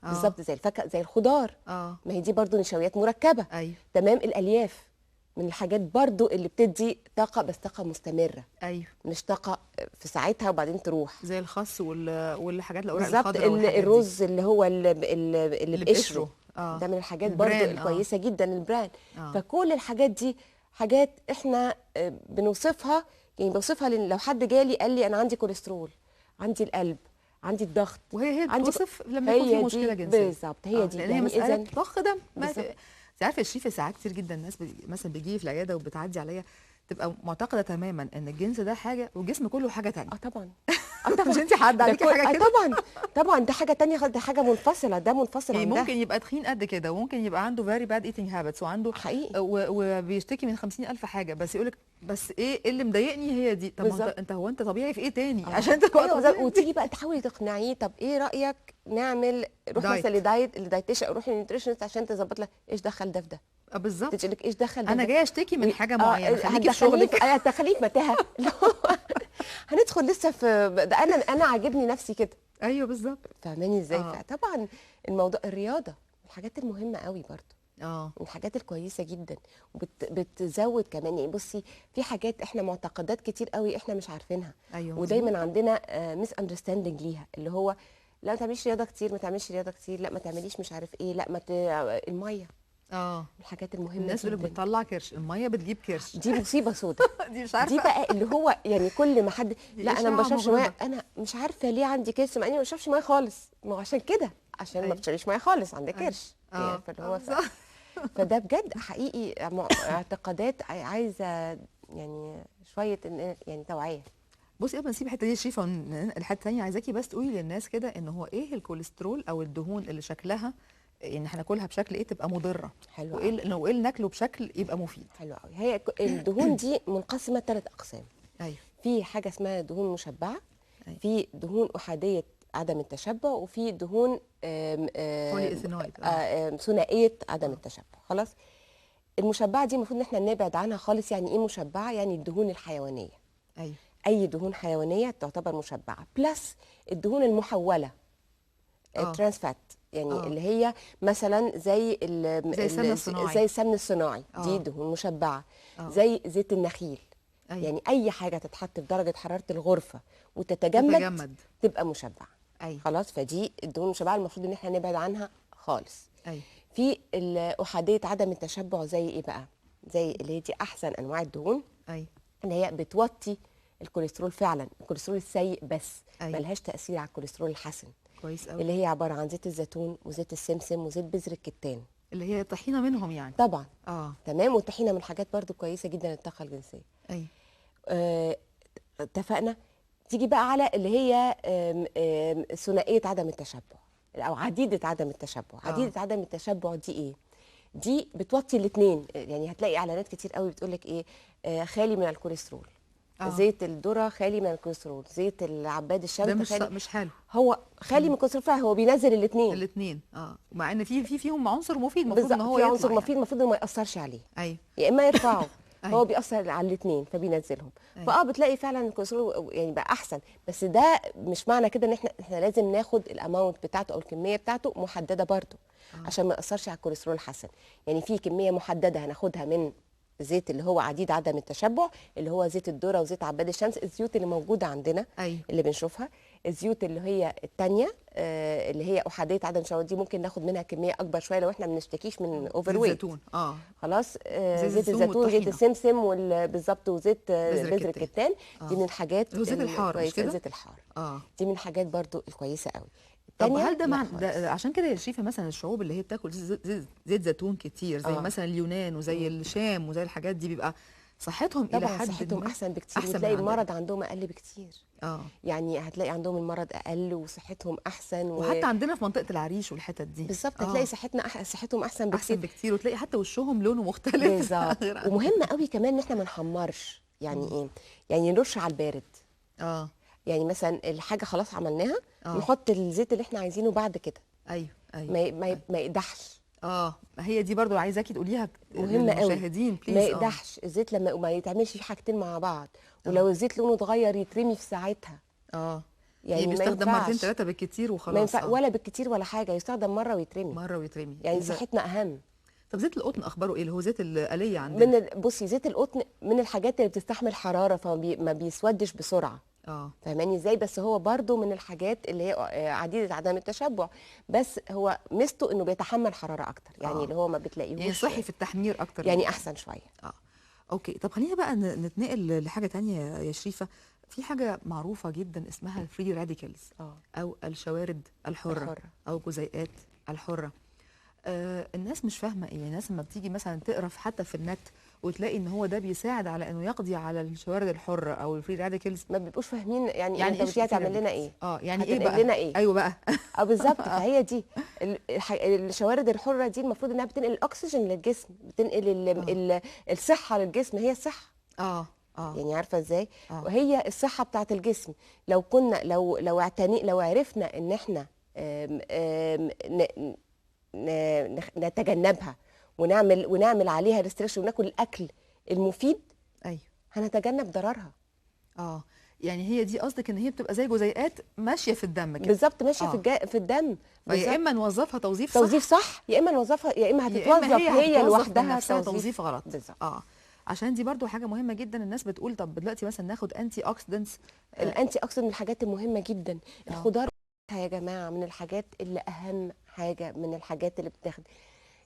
بالظبط زي الفاكهه، زي الخضار. ما هي دي برضو نشويات مركبه. ايوه. تمام. الالياف من الحاجات برضو اللي بتدي طاقه، بس طاقه مستمره. ايوه. مش طاقه في ساعتها وبعدين تروح. زي الخس والحاجات الاوراق الخضراء. بالظبط. الرز اللي هو اللي بقشره. ده من الحاجات برضو الكويسه جدا، البران. فكل الحاجات دي حاجات احنا بنوصفها، يعني بوصفها لو حد جالي قال لي انا عندي كوليسترول، عندي القلب، عندي الضغط، وهي بتوصف لما يكون في مشكله جنسيه. بالظبط. هي دي يعني مساله ضخ دم. انت عارفه يا شريفه ساعات كتير جدا الناس مثلا بتجي في العياده وبتعدي عليا تبقى معتقده تماما ان الجنس ده حاجه والجسم كله حاجه ثانيه. طبعا. مش انت حد عليكي حاجه كده؟ طبعا ده حاجه ثانيه، ده حاجه منفصله، ده منفصل يعني عن ده. ممكن يبقى تخين قد كده وممكن يبقى عنده فيري باد ايتنج هابتس وعنده حقيقي وبيشتكي من 50,000 حاجه، بس يقول لك بس ايه اللي مضايقني هي دي. طب انت طبيعي في ايه تاني عشان تبقى وتيجي بقى تحاولي تقنعيه. طب ايه رايك نعمل روح مثلا لدايتيشن، روح للنيوتريشنست عشان تظبط لك ايش دخل ده في ده. بالظبط. تقول لك ايش دخل ده انا جايه اشتكي من حاجه معينه، خليكي في شغلك. هتدخليه في متاهه. هندخل لسه في ده. انا عاجبني نفسي كده. ايوه بالظبط. فاهماني ازاي؟ طبعا الموضوع الرياضه من الحاجات المهمه قوي برضو. من الحاجات الكويسه جدا وبتزود كمان. يعني بصي في حاجات احنا معتقدات كتير قوي احنا مش عارفينها. أيوة. ودايما عندنا ميس اندرستاندينج ليها، اللي هو لا ما تعمليش رياضه كتير، ما تعمليش رياضه كتير، لا ما تعمليش مش عارف ايه، لا ما الميه. الحاجات المهمه الناس بيقول لك بتطلع كرش، الميه بتجيب كرش. دي مصيبه سودة. دي مش عارفه. دي بقى اللي هو يعني كل ما حد لا انا ما بشربش ميه، انا مش عارفه ليه عندي كرش مع اني ما بشربش ميه خالص. ما هو عشان كده، عشان ما بتشربيش ميه خالص عندك كرش. فاللي هو فده بجد حقيقي اعتقادات عايزه يعني شويه يعني توعيه. بصي قبل ما نسيب الحته دي شريفه الحته الثانيه، عايزاكي بس تقولي للناس كده ان هو ايه الكوليسترول او الدهون اللي شكلها يعني هناكلها بشكل ايه تبقى مضره. حلو. وايه اللي ناكله بشكل يبقى مفيد. حلو قوي. هي الدهون دي منقسمه 3 اقسام. ايوه. في حاجه اسمها دهون مشبعه. أيوة. في دهون احاديه عدم التشبع، وفي دهون ثنائيه عدم التشبع. خلاص. المشبعه دي المفروض ان احنا نبعد عنها خالص. يعني ايه مشبعه؟ يعني الدهون الحيوانيه. ايوه. اي دهون حيوانيه تعتبر مشبعه، بلس الدهون المحوله ترانس فات، يعني اللي هي مثلا زي السمن الصناعي. دي دهون مشبعه. زي زيت النخيل. يعني اي حاجه تتحط في درجه حراره الغرفه وتتجمد تبقى مشبعه. خلاص. فدي الدهون المشبعه المفروض ان احنا نبعد عنها خالص. في احاديه عدم التشبع زي ايه بقى؟ زي اللي هي دي احسن انواع الدهون. اللي هي بتوطي الكوليسترول فعلا، الكوليسترول السيء بس. ملهاش تاثير على الكوليسترول الحسن. كويس قوي. اللي هي عباره عن زيت الزيتون وزيت السمسم وزيت بذر الكتان، اللي هي طحينه منهم يعني. طبعا. تمام. والطحينه من الحاجات برضو كويسه جدا للطاقه الجنسيه. اتفقنا. تيجي بقى على اللي هي ثنائيه عدم التشبع او عديده عدم التشبع. عديده عدم التشبع دي ايه؟ دي بتوطي الاثنين. يعني هتلاقي اعلانات كتير قوي بتقول لك ايه، خالي من الكوليسترول. زيت الذره خالي من الكوليسترول، زيت العباد الشمس ده خالي. مش حلو. هو خالي من الكوليسترول فعلا، هو بينزل الاثنين. الاثنين مع ان فيهم عنصر مفيد المفروض ان هو في يطلع عنصر يعني. مفيد المفروض انه ما ياثرش عليه. ايوه يا اما يرفعه. أيوة. هو بيأثر على الاثنين فبينزلهم. أيوة. بتلاقي فعلا الكوليسترول يعني بقى احسن، بس ده مش معنى كده ان احنا لازم ناخد الاماونت بتاعته او الكميه بتاعته محدده برضه عشان ما يأثرش على الكوليسترول الحسن. يعني في كميه محدده هناخدها من زيت اللي هو عديد عدم التشبع، اللي هو زيت الذره وزيت عباد الشمس، الزيوت اللي موجوده عندنا. أيوة. اللي بنشوفها. الزيوت اللي هي الثانيه اللي هي احاديه عدم التشبع دي ممكن ناخد منها كميه اكبر شويه لو احنا ما بنشتكيش من اوفر زيت ويت. زيتون خلاص. زيت زيت الزيتون، زيت السمسم بالظبط، وزيت بذر الكتان. دي من الحاجات زيت الحار مش كده؟ زيت الحار دي من الحاجات برضو الكويسه قوي. طب هل ده عشان كده يا شريفه مثلا الشعوب اللي هي بتاكل زيت زيتون كتير زي مثلا اليونان وزي الشام وزي الحاجات دي بيبقى صحتهم الى حد صحتهم احسن بكتير، أحسن وتلاقي المرض عندهم اقل بكتير. يعني هتلاقي عندهم المرض اقل وصحتهم احسن وحتى عندنا في منطقه العريش والحتت دي بالظبط هتلاقي صحتهم احسن بكتير وتلاقي حتى وشهم لونه مختلف بالظبط. ومهم قوي كمان ان احنا ما نحمرش. يعني ايه؟ يعني نرش على البارد. يعني مثلا الحاجه خلاص عملناها نحط الزيت اللي احنا عايزينه بعد كده. ايوه ما يقدحش. هي دي برضو عايزاكي تقوليها مهمه قوي للمشاهدين ما يقدحش الزيت لما ما يتعملش فيه حاجتين مع بعض. ولو الزيت لونه اتغير يترمي في ساعتها. يعني بيستخدم مرتين ثلاثه بالكتير وخلاص. ولا بالكتير ولا حاجه، يستخدم مره ويترمي. يعني صحتنا اهم. طب زيت القطن اخباره ايه اللي هو زيت الآلية عندنا؟ بصي زيت القطن من الحاجات اللي بتستحمل حراره فما بيسودش بسرعه. فاهماني ازاي؟ بس هو برضو من الحاجات اللي هي عديده عدم التشبع، بس هو ميزته انه بيتحمل حراره اكتر. يعني اللي هو ما بتلاقيهوش يعني صحي في التحمير اكتر يعني احسن شويه. اوكي. طب خلينا بقى نتنقل لحاجه تانية يا شريفه. في حاجه معروفه جدا اسمها الفري راديكالز او الشوارد الحره او الجزيئات الحره. الناس مش فاهمه ايه. الناس لما بتيجي مثلا تقرا حتى في النت وتلاقي ان هو ده بيساعد على انه يقضي على الشوارد الحره او الفري راديكالز، ما بيبقوش فاهمين يعني انت مش هتعمل لنا ايه. يعني ايه بقى لنا ايه؟ ايوه بقى بالظبط. فهي دي الشوارد الحره دي المفروض انها بتنقل الاكسجين للجسم، بتنقل الصحه للجسم. هي الصحه يعني عارفه ازاي؟ وهي الصحه بتاعت الجسم. لو كنا لو عرفنا ان احنا نتجنبها ونعمل عليها ريستريكشن وناكل الاكل المفيد، هنتجنب ضررها. يعني هي دي قصدك ان هي بتبقى زي جزيئات ماشيه في الدم كده. بالظبط ماشيه في الدم. يا اما نوظفها توظيف صح، يا اما نوظفها يا اما هتتوظف هي لوحدها توظيف غلط. بالظبط. عشان دي برضو حاجه مهمه جدا. الناس بتقول طب دلوقتي مثلا ناخد انتي اوكسيدنتس. الانتي اوكسيدنت من الحاجات المهمه جدا. الخضار يا جماعه من الحاجات اللي اهم حاجه من الحاجات اللي بتاخد.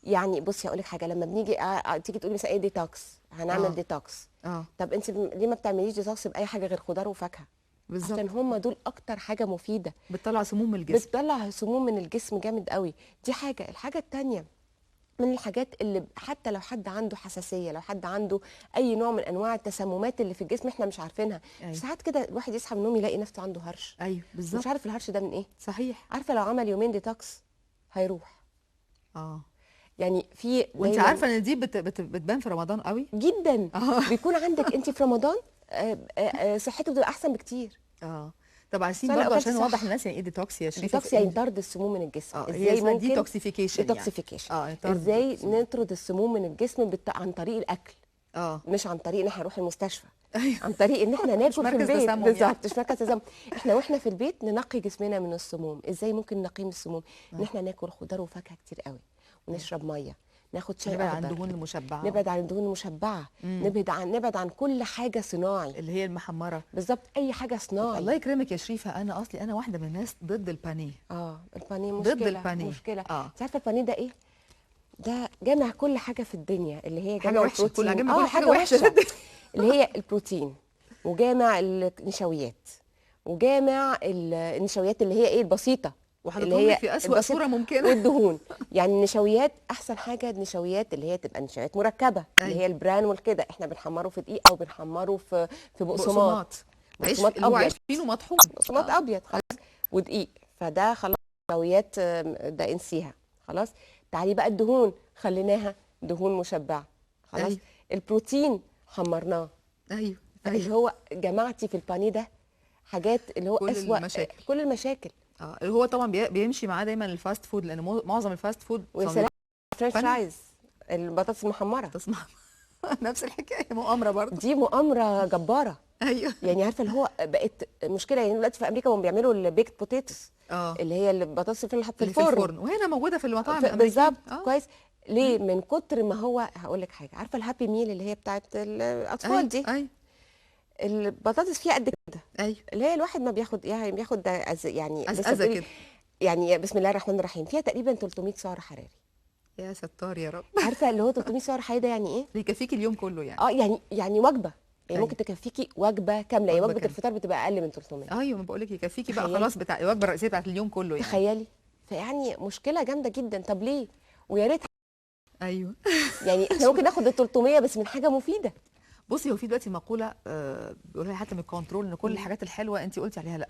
يعني بصي هقول لك حاجه، لما بنيجي تيجي تقولي مثلا ايه ديتوكس، هنعمل ديتوكس. طب انت ليه ما بتعمليش ديتوكس باي حاجه غير خضار وفاكهه؟ بالظبط. عشان هم دول اكتر حاجه مفيده، بتطلع سموم من الجسم. بتطلع سموم من الجسم جامد قوي. دي حاجه. الحاجه الثانيه من الحاجات اللي حتى لو حد عنده حساسيه، لو حد عنده اي نوع من انواع التسممات اللي في الجسم احنا مش عارفينها. ساعات كده الواحد يصحى من النوم يلاقي نفسه عنده هرش. بالظبط. مش عارف الهرش ده من ايه. صحيح. عارفه لو عمل يومين ديتوكس هيروح. يعني في وانت عارفه ان دي بتبان في رمضان قوي جدا. بيكون عندك انت في رمضان صحتك بتبقى احسن بكتير. طب عايزين برضه عشان نوضح للناس يعني ايه ديتوكس يا شريفه. ديتوكس يعني طرد السموم من الجسم. ازاي ممكن ديتوكسيفيكيشن يعني ازاي نطرد السموم من الجسم عن طريق الاكل. مش عن طريق ان احنا نروح المستشفى. عن طريق ان احنا ناكل في البيت. بالظبط. مش مركز تسمم. احنا واحنا في البيت ننقي جسمنا من السموم. ازاي ممكن نقي من السموم؟ ان احنا ناكل خضار وفاكهه كتير قوي، ونشرب ميه، ناخد شاي اخضر، نبعد عن الدهون المشبعه، نبعد عن الدهون المشبعه، نبعد عن كل حاجه صناعي اللي هي المحمره. بالظبط. اي حاجه صناعي. الله يكرمك يا شريفه. انا واحده من الناس ضد البانيه. البانيه مشكله. ضد البانيه. مشكله. انت عارفه البانيه ده ايه؟ ده جامع كل حاجه في الدنيا، اللي هي حاجه وحشه. كل حاجه وحشه اللي هي البروتين، وجامع النشويات، وجامع النشويات اللي هي ايه البسيطه، اللي هي في اسوأ صوره ممكنه، والدهون. يعني النشويات احسن حاجه النشويات اللي هي تبقى نشويات مركبه. اللي هي البران والكده. احنا بنحمره في دقيق او بنحمره في بقسماط اللي هو عيش فينو مطحون. بقسماط ابيض خلاص ودقيق. فده خلاص نشويات ده انسيها خلاص. تعالي بقى الدهون خليناها دهون مشبعه، خلاص. أيوة. البروتين حمرناه، ايوه اللي هو جمعتي في البانيه ده حاجات اللي هو كل اسوأ المشاكل. كل المشاكل. اللي هو طبعا بيمشي معاه دايما الفاست فود، لان معظم الفاست فود ويا سلام فرنش بانيه. فرايز، البطاطس المحمره، تسمع نفس الحكايه، مؤامره برضه. دي مؤامره جباره. ايوه يعني عارفه اللي هو بقت مشكله. يعني دلوقتي في امريكا هم بيعملوا البيكت بوتيتوس، اللي هي البطاطس اللي في اللي في الفرن. الفرن، وهنا موجوده في المطاعم الامريكيه. بالظبط. كويس. ليه؟ من كتر ما هو هقول لك حاجه، عارفه الهابي ميل اللي هي بتاعت الاطفال دي؟ ايوه البطاطس فيها قد كده، ايوه اللي هي الواحد ما بياخد يعني بياخد ده يعني أزأزة كده. يعني بسم الله الرحمن الرحيم، فيها تقريبا 300 سعر حراري. يا ستار يا رب. عارفه اللي هو 300 سعر حراري ده يعني ايه؟ بيكفيكي اليوم كله يعني. يعني وجبه، يعني أيوة. ممكن تكفيكي وجبه كامله. يعني وجبة وجبه كاملة. الفطار بتبقى اقل من 300. ايوه، ما بقول لك يكفيكي بقى تخيلي. خلاص بتاع الوجبه الرئيسيه بتاعت اليوم كله يعني. تخيلي. فيعني مشكله جامده جدا. طب ليه؟ ويا ريت ايوه يعني احنا ممكن ناخد ال 300 بس من حاجه مفيده. بصي، هو في دلوقتي مقوله بيقولها حتى من الكنترول، ان كل الحاجات الحلوه انت قلتي عليها لا،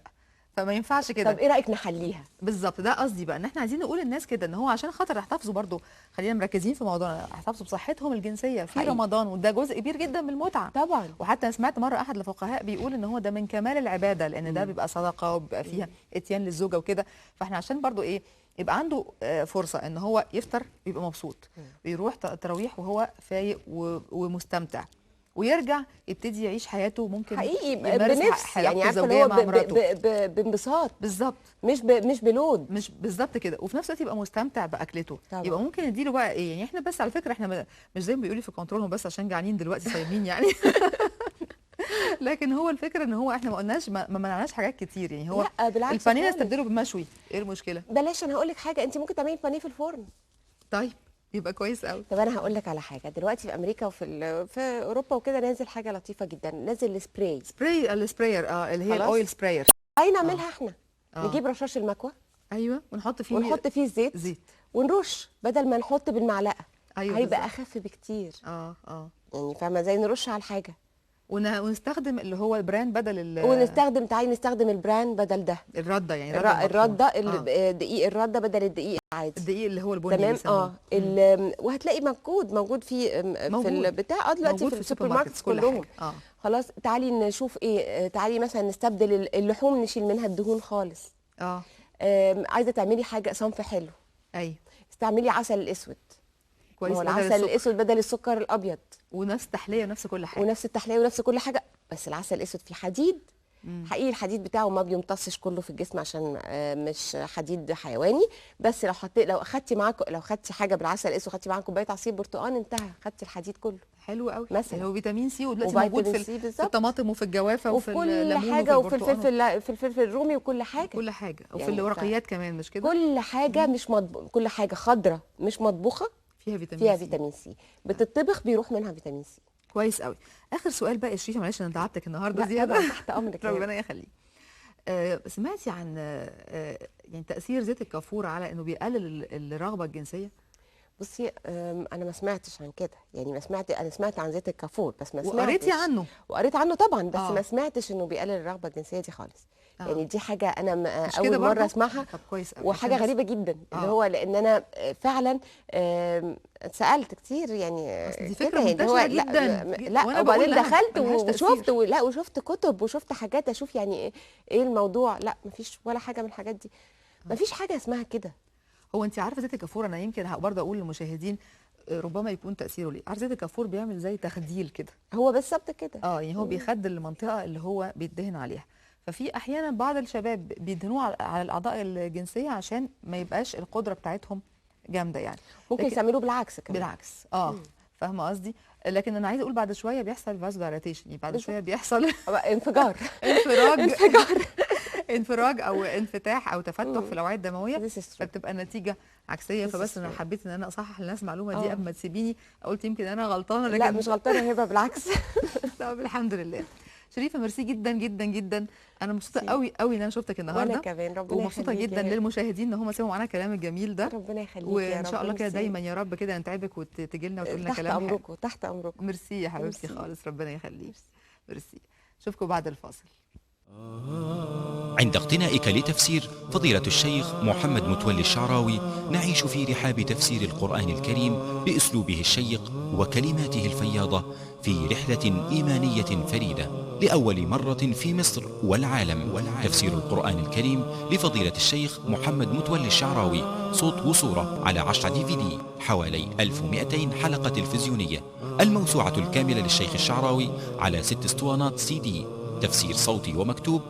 فما ينفعش كده. طب ايه رايك نحليها؟ بالظبط، ده قصدي بقى، ان احنا عايزين نقول للناس كده ان هو عشان خاطر يحتفظوا برضو، خلينا مركزين في موضوعنا، يحتفظوا بصحتهم الجنسيه في حقيقي. رمضان، وده جزء كبير جدا من المتعه طبعا. وحتى سمعت مره احد الفقهاء بيقول ان هو ده من كمال العباده، لان ده بيبقى صدقه وبيبقى فيها اتيان للزوجه وكده. فاحنا عشان برضو ايه، يبقى عنده فرصه ان هو يفطر يبقى مبسوط، ويروح تراويح وهو فايق ومستمتع، ويرجع يبتدي يعيش حياته، ممكن حقيقي يمارس بنفس، يعني عارفه اللي الزوجيه هو مع مراته. بانبساط، بالظبط، مش بلود. مش بالظبط كده، وفي نفس الوقت يبقى مستمتع باكلته. طبعا. يبقى ممكن نديله بقى ايه، يعني احنا بس على فكره احنا مش زي ما بيقولوا في كنترول، هم بس عشان جعانين دلوقتي صايمين يعني لكن هو الفكره ان هو احنا ما قلناش ما منعناش حاجات كتير، يعني هو لا بالعكس البانيه خالص. نستبدله بمشوي، ايه المشكله؟ بلاش. انا هقول لك حاجه، انت ممكن تعملي بانيه في الفرن. طيب يبقى كويس قوي. طب انا هقول لك على حاجه، دلوقتي في امريكا في اوروبا وكده نازل حاجه لطيفه جدا، نازل سبراي. السبراير اللي هي خلاص. الاويل سبراير. عايز نعملها احنا. آه. نجيب رشاش المكوى، ايوه، ونحط فيه الزيت ونرش بدل ما نحط بالمعلقه. ايوه هيبقى بالظبط. اخف بكتير. يعني فاهمه ازاي؟ نرش على الحاجه ونستخدم اللي هو البراند بدل تعالي نستخدم البراند بدل ده، الرده، يعني الرده دقيق الرده بدل الدقيق العادي، الدقيق اللي هو البني تمام. بيسموه. وهتلاقي موجود في البتاع دلوقتي في السوبر ماركتس كلهم. خلاص. تعالي نشوف ايه، تعالي مثلا نستبدل اللحوم، نشيل منها الدهون خالص. عايزه تعملي حاجه صنف حلو، ايوه، استعملي عسل الاسود. كويس. العسل الاسود بدل السكر الابيض، ونفس التحليه ونفس كل حاجه، ونفس التحليه ونفس كل حاجه، بس العسل الاسود فيه حديد. حقيقي الحديد بتاعه ما بيمتصش كله في الجسم عشان مش حديد حيواني، بس لو اخدتي حاجه بالعسل الاسود، خدتي معاها كوبايه عصير برتقال، انتهى، خدتي الحديد كله. حلو قوي. مثلا هو فيتامين سي، ودلوقتي موجود في الطماطم وفي الجوافه وفي كل حاجه، وفي الفلفل الرومي وكل حاجه، وفي يعني الورقيات كمان، مش كده؟ كل حاجه مش كل حاجه خضراء مش مطبوخه فيها فيتامين سي. بتطبخ بيروح منها فيتامين سي. كويس قوي. اخر سؤال بقى يا شريفه، معلش انا تعبتك النهارده زياده. تحت امرك ربنا يخليك. سمعتي عن يعني تاثير زيت الكافور على انه بيقلل الرغبه الجنسيه؟ بصي انا ما سمعتش عن كده، يعني انا سمعت عن زيت الكافور بس ما سمعتش. وقريت عنه طبعا، بس ما سمعتش انه بيقلل الرغبه الجنسيه دي خالص. يعني دي حاجه انا اول مره اسمعها. طب كويس قوي. وحاجه غريبه جدا اللي هو، لان انا فعلا اتسالت كتير، يعني دي فكره منتشره جدا. لا وبعدين دخلت وشفت كتب وشفت حاجات اشوف يعني ايه الموضوع. لا مفيش ولا حاجه من الحاجات دي. مفيش حاجه اسمها كده. هو انت عارفه زيت الكافور، انا يمكن برضه اقول للمشاهدين ربما يكون تاثيره ليه. عارفه زيت الكافور بيعمل زي تخديل كده. هو بالظبط كده. يعني هو بيخدل المنطقه اللي هو بيدهن عليها. ففي احيانا بعض الشباب بيدهنوه على الاعضاء الجنسيه عشان ما يبقاش القدره بتاعتهم جامده يعني. ممكن يستعملوا بالعكس كمان. بالعكس فاهمه قصدي. لكن انا عايزه اقول بعد شويه بيحصل فازو دايلاتيشن، يعني بعد شويه بيحصل انفجار انفراج او انفتاح او تفتح في الاوعيه الدمويه، فبتبقى النتيجه عكسيه. فبس انا حبيت ان انا اصحح للناس المعلومه دي قبل ما تسيبيني. قلت يمكن انا غلطانه، لكن لا مش غلطانه هبه، بالعكس. طب الحمد لله. شريفه ميرسي جدا جدا جدا، انا مبسوطه قوي قوي ان انا شفتك النهارده. وانا كمان ربنا يخليك. ومبسوطه جدا للمشاهدين ان هم سمعوا معانا الكلام الجميل ده. ربنا يخليك. وان شاء الله كده دايما يا رب كده نتعبك وتجي لنا وتقول لنا كلام حلو. تحت امركم. ميرسي يا حبيبتي خالص، ربنا يخليك. ميرسي. اشوفكم بعد الفاصل. عند اقتنائك لتفسير فضيلة الشيخ محمد متولي الشعراوي نعيش في رحاب تفسير القرآن الكريم بأسلوبه الشيق وكلماته الفياضة في رحلة إيمانية فريدة لأول مرة في مصر والعالم. تفسير القرآن الكريم لفضيلة الشيخ محمد متولي الشعراوي صوت وصورة على 10 DVD، حوالي 1200 حلقة تلفزيونية. الموسوعة الكاملة للشيخ الشعراوي على 6 اسطوانات CD، تفسير صوتي ومكتوب،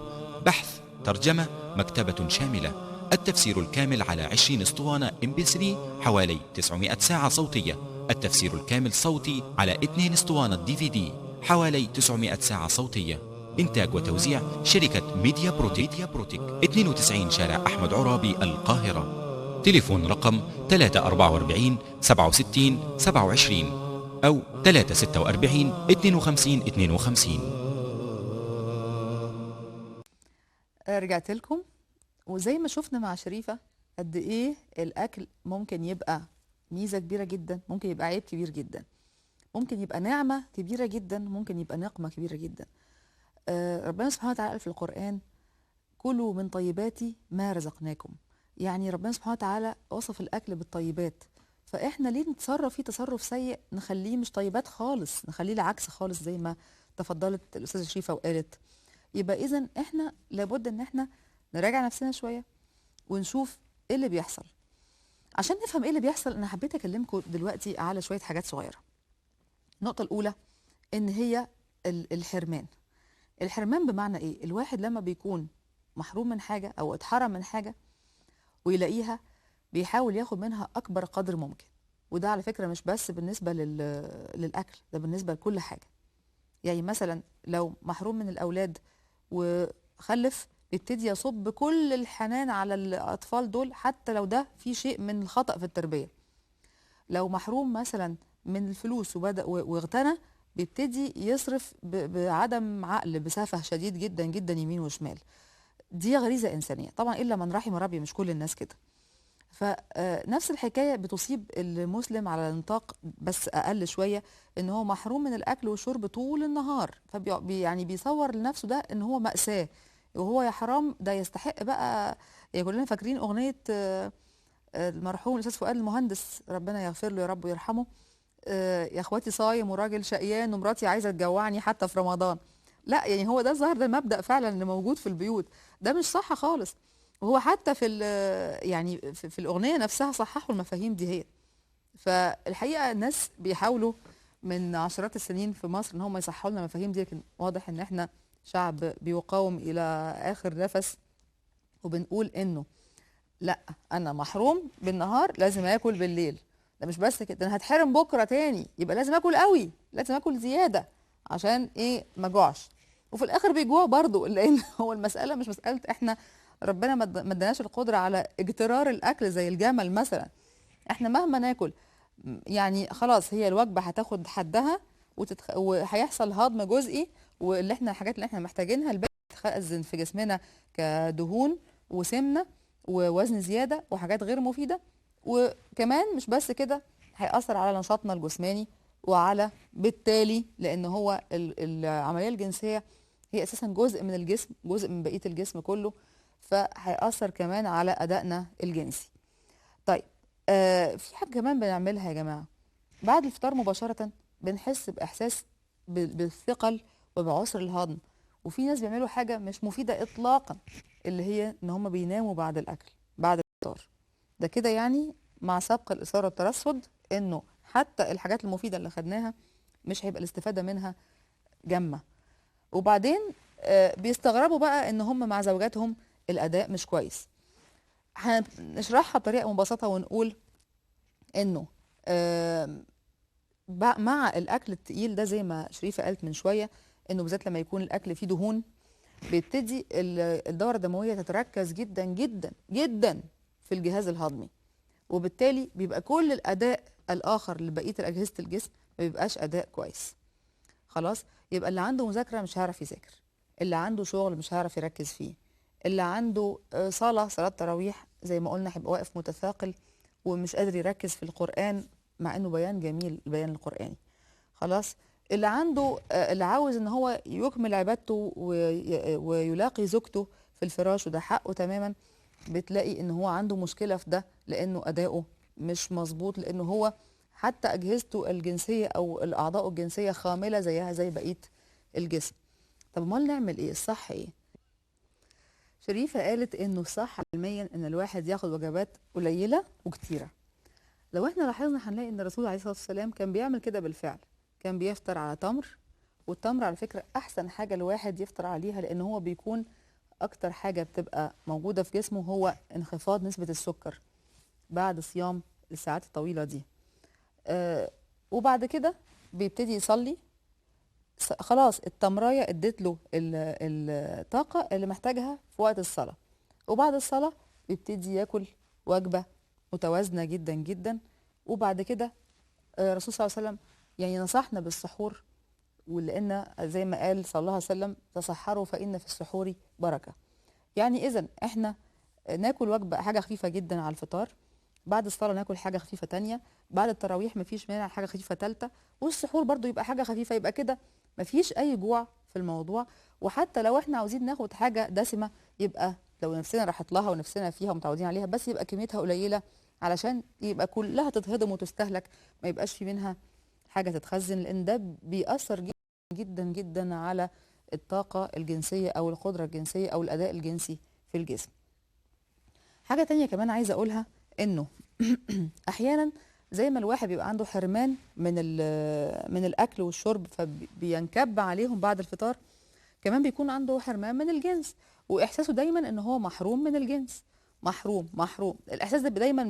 بحث، ترجمة، مكتبة شاملة. التفسير الكامل على 20 اسطوانة MP3، حوالي 900 ساعة صوتية. التفسير الكامل صوتي على 2 اسطوانة DVD، حوالي 900 ساعة صوتية. إنتاج وتوزيع شركة ميديا بروتيك، 92 شارع أحمد عرابي، القاهرة. تليفون رقم 344 67 27 أو 346 52 52. رجعت لكم، وزي ما شفنا مع شريفة قد ايه الاكل ممكن يبقى ميزة كبيرة جدا، ممكن يبقى عيب كبير جدا، ممكن يبقى نعمة كبيرة جدا، ممكن يبقى نقمة كبيرة جدا. ربنا سبحانه وتعالى قال في القرآن: كلوا من طيبات ما رزقناكم. يعني ربنا سبحانه وتعالى وصف الاكل بالطيبات، فاحنا ليه نتصرف فيه تصرف سيء نخليه مش طيبات خالص، نخليه العكس خالص زي ما تفضلت الاستاذة شريفة وقالت. يبقى اذا احنا لابد ان احنا نراجع نفسنا شويه ونشوف ايه اللي بيحصل. عشان نفهم ايه اللي بيحصل انا حبيت اكلمكم دلوقتي على شويه حاجات صغيره. النقطه الاولى ان هي الحرمان. الحرمان بمعنى ايه؟ الواحد لما بيكون محروم من حاجه او اتحرم من حاجه ويلاقيها بيحاول ياخد منها اكبر قدر ممكن. وده على فكره مش بس بالنسبه للاكل، ده بالنسبه لكل حاجه. يعني مثلا لو محروم من الاولاد وخلف، بيبتدي يصب كل الحنان على الأطفال دول حتى لو ده في شيء من الخطأ في التربية. لو محروم مثلا من الفلوس وبدأ واغتنى، بيبتدي يصرف بعدم عقل، بسفه شديد جدا جدا يمين وشمال. دي غريزة إنسانية طبعا، إلا من رحم ربي، مش كل الناس كده. فنفس الحكاية بتصيب المسلم على نطاق بس أقل شوية، إن هو محروم من الأكل والشرب طول النهار، يعني بيصور لنفسه ده إن هو مأساة، وهو يا حرام ده يستحق بقى. يعني كلنا فاكرين أغنية المرحوم الأستاذ فؤاد المهندس، ربنا يغفر له يا رب ويرحمه: يا اخواتي صايم وراجل شقيان ومراتي عايزة تجوعني حتى في رمضان. لا يعني هو ده الظاهر، ده المبدأ فعلا اللي موجود في البيوت، ده مش صح خالص. وهو حتى في يعني في الاغنيه نفسها صححوا المفاهيم دي هي. فالحقيقه الناس بيحاولوا من عشرات السنين في مصر ان هم يصححوا لنا المفاهيم دي، لكن واضح ان احنا شعب بيقاوم الى اخر نفس، وبنقول انه لا، انا محروم بالنهار لازم اكل بالليل. ده مش بس كده، انا هتحرم بكره تاني يبقى لازم اكل قوي، لازم اكل زياده عشان ايه؟ ما جوعش. وفي الاخر بيجوع برضه، لان هو المساله مش مساله احنا ربنا ما اداناش القدره على اجترار الاكل زي الجمل مثلا. احنا مهما ناكل يعني خلاص هي الوجبه هتاخد حدها وهيحصل هضم جزئي، واللي احنا الحاجات اللي احنا محتاجينها الباقي تتخزن في جسمنا كدهون وسمنه ووزن زياده وحاجات غير مفيده. وكمان مش بس كده، هيأثر على نشاطنا الجسماني، وعلى بالتالي لان هو العمليه الجنسيه هي اساسا جزء من الجسم، جزء من بقيه الجسم كله، فهيأثر كمان على أدائنا الجنسي. طيب في حاجة كمان بنعملها يا جماعة، بعد الفطار مباشرة بنحس بإحساس بالثقل وبعسر الهضم. وفي ناس بيعملوا حاجة مش مفيدة إطلاقا، اللي هي إن هم بيناموا بعد الأكل، بعد الفطار. ده كده يعني مع سبق الإثارة والترصد إنه حتى الحاجات المفيدة اللي خدناها مش هيبقى الاستفادة منها جمة. وبعدين بيستغربوا بقى ان هم مع زوجاتهم الاداء مش كويس. هنشرحها بطريقه مبسطه ونقول انه مع الاكل التقيل ده زي ما شريفه قالت من شويه، انه بالذات لما يكون الاكل فيه دهون بيبتدي الدوره الدمويه تتركز جدا جدا جدا في الجهاز الهضمي، وبالتالي بيبقى كل الاداء الاخر لبقيه اجهزه الجسم ما بيبقاش اداء كويس. خلاص، يبقى اللي عنده مذاكره مش هيعرف يذاكر، اللي عنده شغل مش هيعرف يركز فيه، اللي عنده صلاه تراويح زي ما قلنا هيبقى واقف متثاقل ومش قادر يركز في القرآن مع انه بيان جميل البيان القرآني. خلاص، اللي عنده اللي عاوز ان هو يكمل عبادته ويلاقي زوجته في الفراش وده حقه تماما، بتلاقي ان هو عنده مشكله في ده لانه اداؤه مش مظبوط، لانه هو حتى اجهزته الجنسيه او الاعضاء الجنسيه خامله زيها زي بقيه الجسم. طب امال نعمل ايه؟ الصح ايه؟ شريفه قالت انه الصح علميا ان الواحد ياخد وجبات قليله وكتيره. لو احنا لاحظنا هنلاقي ان الرسول عليه الصلاه والسلام كان بيعمل كده بالفعل، كان بيفطر على تمر، والتمر على فكره احسن حاجه الواحد يفطر عليها، لان هو بيكون اكتر حاجه بتبقى موجوده في جسمه هو انخفاض نسبه السكر بعد صيام الساعات الطويله دي. وبعد كده بيبتدي يصلي، خلاص التمرايه ادت له الطاقه اللي محتاجها في وقت الصلاه، وبعد الصلاه بيبتدي ياكل وجبه متوازنه جدا جدا. وبعد كده الرسول صلى الله عليه وسلم يعني نصحنا بالسحور، ولان زي ما قال صلى الله عليه وسلم تصحروا فان في السحور بركه. يعني اذا احنا ناكل وجبه حاجه خفيفه جدا على الفطار، بعد الصلاه ناكل حاجه خفيفه تانية، بعد التراويح مفيش مانع حاجه خفيفه تالتة، والسحور برضو يبقى حاجه خفيفه، يبقى كده مفيش اي جوع في الموضوع. وحتى لو احنا عاوزين ناخد حاجه دسمه، يبقى لو نفسنا راحت لها ونفسنا فيها ومتعودين عليها، بس يبقى كميتها قليله علشان يبقى كلها تتهضم وتستهلك، ما يبقاش في منها حاجه تتخزن، لان ده بيأثر جدا جدا جدا على الطاقه الجنسيه او القدره الجنسيه او الاداء الجنسي في الجسم. حاجه تانية كمان عايزه اقولها، انه احيانا زي ما الواحد بيبقى عنده حرمان من الاكل والشرب فبينكب عليهم بعد الفطار، كمان بيكون عنده حرمان من الجنس، واحساسه دايما ان هو محروم من الجنس. محروم محروم، الاحساس ده دايما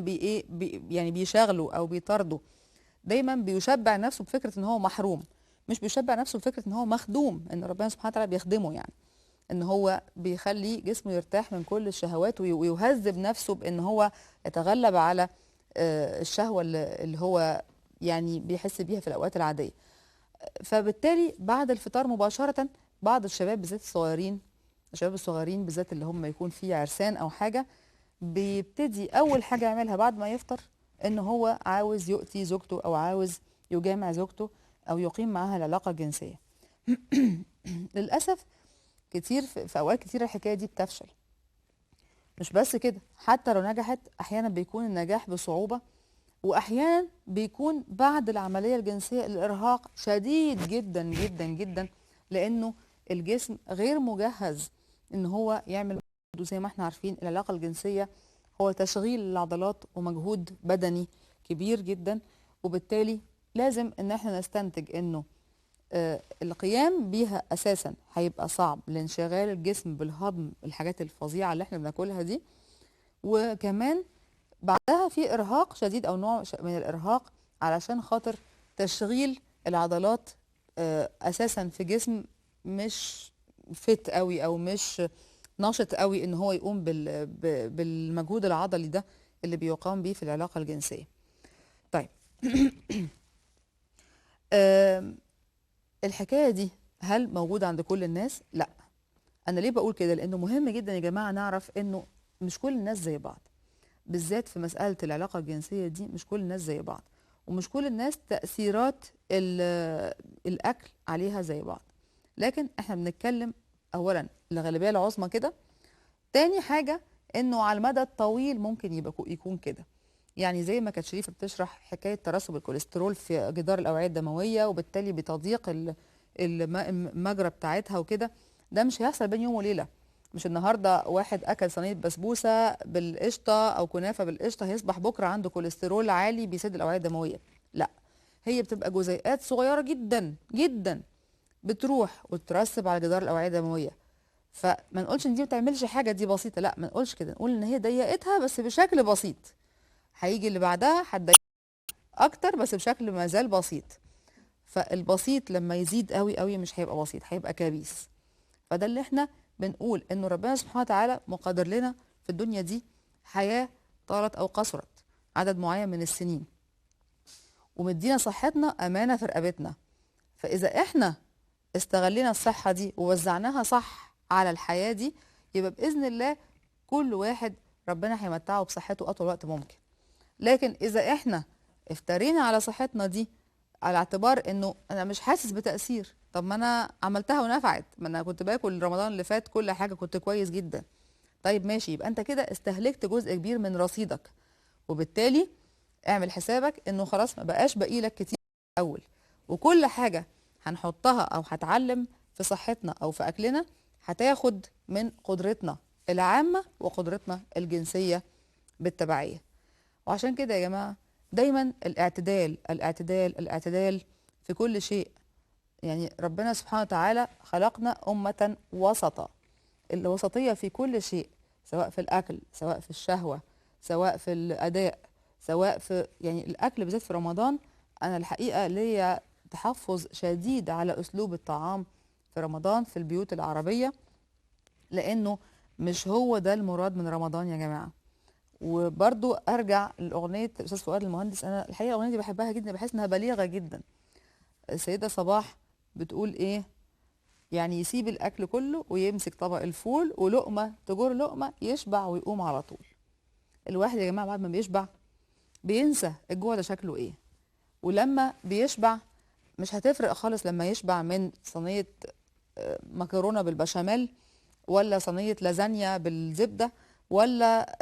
يعني بيشغله او بيطارده، دايما بيشبع نفسه بفكره ان هو محروم، مش بيشبع نفسه بفكره ان هو مخدوم، ان ربنا سبحانه وتعالى بيخدمه، يعني ان هو بيخلي جسمه يرتاح من كل الشهوات ويهذب نفسه بان هو يتغلب على الشهوه اللي هو يعني بيحس بيها في الاوقات العاديه. فبالتالي بعد الفطار مباشره بعض الشباب بالذات الصغيرين، الشباب الصغيرين بالذات اللي هم يكون في عرسان او حاجه، بيبتدي اول حاجه يعملها بعد ما يفطر ان هو عاوز يؤتي زوجته او عاوز يجامع زوجته او يقيم معاها العلاقه الجنسيه. للاسف كتير في اوقات كتير الحكايه دي بتفشل. مش بس كده، حتى لو نجحت احيانا بيكون النجاح بصعوبه، واحيانا بيكون بعد العمليه الجنسيه الارهاق شديد جدا جدا جدا، لانه الجسم غير مجهز ان هو يعمل. زي ما احنا عارفين العلاقه الجنسيه هو تشغيل العضلات ومجهود بدني كبير جدا، وبالتالي لازم ان احنا نستنتج انه القيام بيها اساسا هيبقى صعب لانشغال الجسم بالهضم الحاجات الفظيعه اللي احنا بناكلها دي، وكمان بعدها في ارهاق شديد او نوع من الارهاق علشان خاطر تشغيل العضلات اساسا في جسم مش فت قوي او مش ناشط قوي ان هو يقوم بالمجهود العضلي ده اللي بيقام بيه في العلاقه الجنسيه. طيب الحكايه دي هل موجوده عند كل الناس؟ لا. انا ليه بقول كده؟ لانه مهم جدا يا جماعه نعرف انه مش كل الناس زي بعض، بالذات في مساله العلاقه الجنسيه دي مش كل الناس زي بعض، ومش كل الناس تاثيرات الاكل عليها زي بعض. لكن احنا بنتكلم اولا الغالبيه العظمى كده، تاني حاجه انه على المدى الطويل ممكن يكون كده. يعني زي ما كانت شريفه بتشرح حكايه ترسب الكوليسترول في جدار الاوعيه الدمويه وبالتالي بتضييق المجرى بتاعتها وكده، ده مش هيحصل بين يوم وليله. مش النهارده واحد اكل صينيه بسبوسه بالقشطه او كنافه بالقشطه هيصبح بكره عنده كوليسترول عالي بيسد الاوعيه الدمويه. لا، هي بتبقى جزيئات صغيره جدا جدا بتروح وترسب على جدار الاوعيه الدمويه. فما نقولش ان دي ما بتعملش حاجه، دي بسيطه، لا ما نقولش كده، نقول ان هي ضيقتها بس بشكل بسيط. هيجي اللي بعدها هتضايق اكتر بس بشكل ما زال بسيط. فالبسيط لما يزيد قوي قوي مش هيبقى بسيط، هيبقى كبيس. فده اللي احنا بنقول انه ربنا سبحانه وتعالى مقدر لنا في الدنيا دي حياة طالت او قصرت عدد معين من السنين، ومدينا صحتنا امانة في رقبتنا. فاذا احنا استغلينا الصحة دي ووزعناها صح على الحياة دي، يبقى باذن الله كل واحد ربنا هيمتعه بصحته اطول وقت ممكن. لكن اذا احنا افترينا على صحتنا دي على اعتبار انه انا مش حاسس بتأثير. طب ما انا عملتها ونفعت، ما انا كنت باكل رمضان اللي فات كل حاجة كنت كويس جدا. طيب ماشي، يبقى انت كده استهلكت جزء كبير من رصيدك، وبالتالي اعمل حسابك انه خلاص ما بقاش باقي لك كتير اول. وكل حاجة هنحطها او هتعلم في صحتنا او في اكلنا هتاخد من قدرتنا العامة وقدرتنا الجنسية بالتبعية. وعشان كده يا جماعة دايما الاعتدال الاعتدال الاعتدال في كل شيء. يعني ربنا سبحانه وتعالى خلقنا أمة وسطا، الوسطية في كل شيء، سواء في الأكل، سواء في الشهوة، سواء في الأداء، سواء في يعني الأكل بالذات في رمضان. أنا الحقيقة ليا تحفظ شديد على أسلوب الطعام في رمضان في البيوت العربية، لأنه مش هو ده المراد من رمضان يا جماعة. وبرضو ارجع لاغنيه الاستاذ فؤاد المهندس، انا الحقيقه الاغنيه دي بحبها جدا، بحس انها بليغه جدا. السيده صباح بتقول ايه؟ يعني يسيب الاكل كله ويمسك طبق الفول ولقمه تجر لقمه يشبع ويقوم على طول. الواحد يا جماعه بعد ما بيشبع بينسى الجوع ده شكله ايه. ولما بيشبع مش هتفرق خالص لما يشبع من صينيه مكرونه بالبشاميل، ولا صينيه لازانيا بالزبده، ولا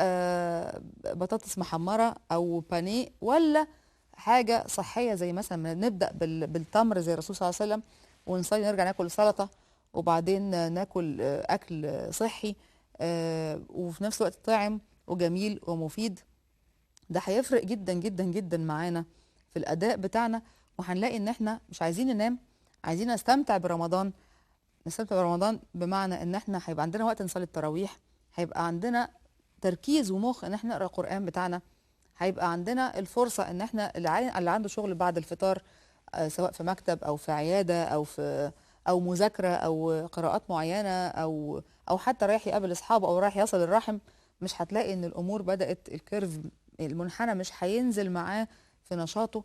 بطاطس محمره او بانيه، ولا حاجه صحيه زي مثلا نبدا بالتمر زي الرسول صلى الله عليه وسلم، ونصلي نرجع ناكل سلطه، وبعدين ناكل اكل صحي وفي نفس الوقت طعم وجميل ومفيد. ده هيفرق جدا جدا جدا معانا في الاداء بتاعنا، وهنلاقي ان احنا مش عايزين ننام، عايزين نستمتع برمضان. نستمتع برمضان بمعنى ان احنا هيبقى عندنا وقت نصلي التراويح، هيبقى عندنا تركيز ومخ ان احنا نقرا القرآن بتاعنا، هيبقى عندنا الفرصة ان احنا اللي عنده شغل بعد الفطار سواء في مكتب او في عيادة او في او مذاكرة او قراءات معينة او حتى رايح يقابل اصحابه او رايح يصل الرحم، مش هتلاقي ان الامور بدأت الكيرف المنحنى مش هينزل معاه في نشاطه،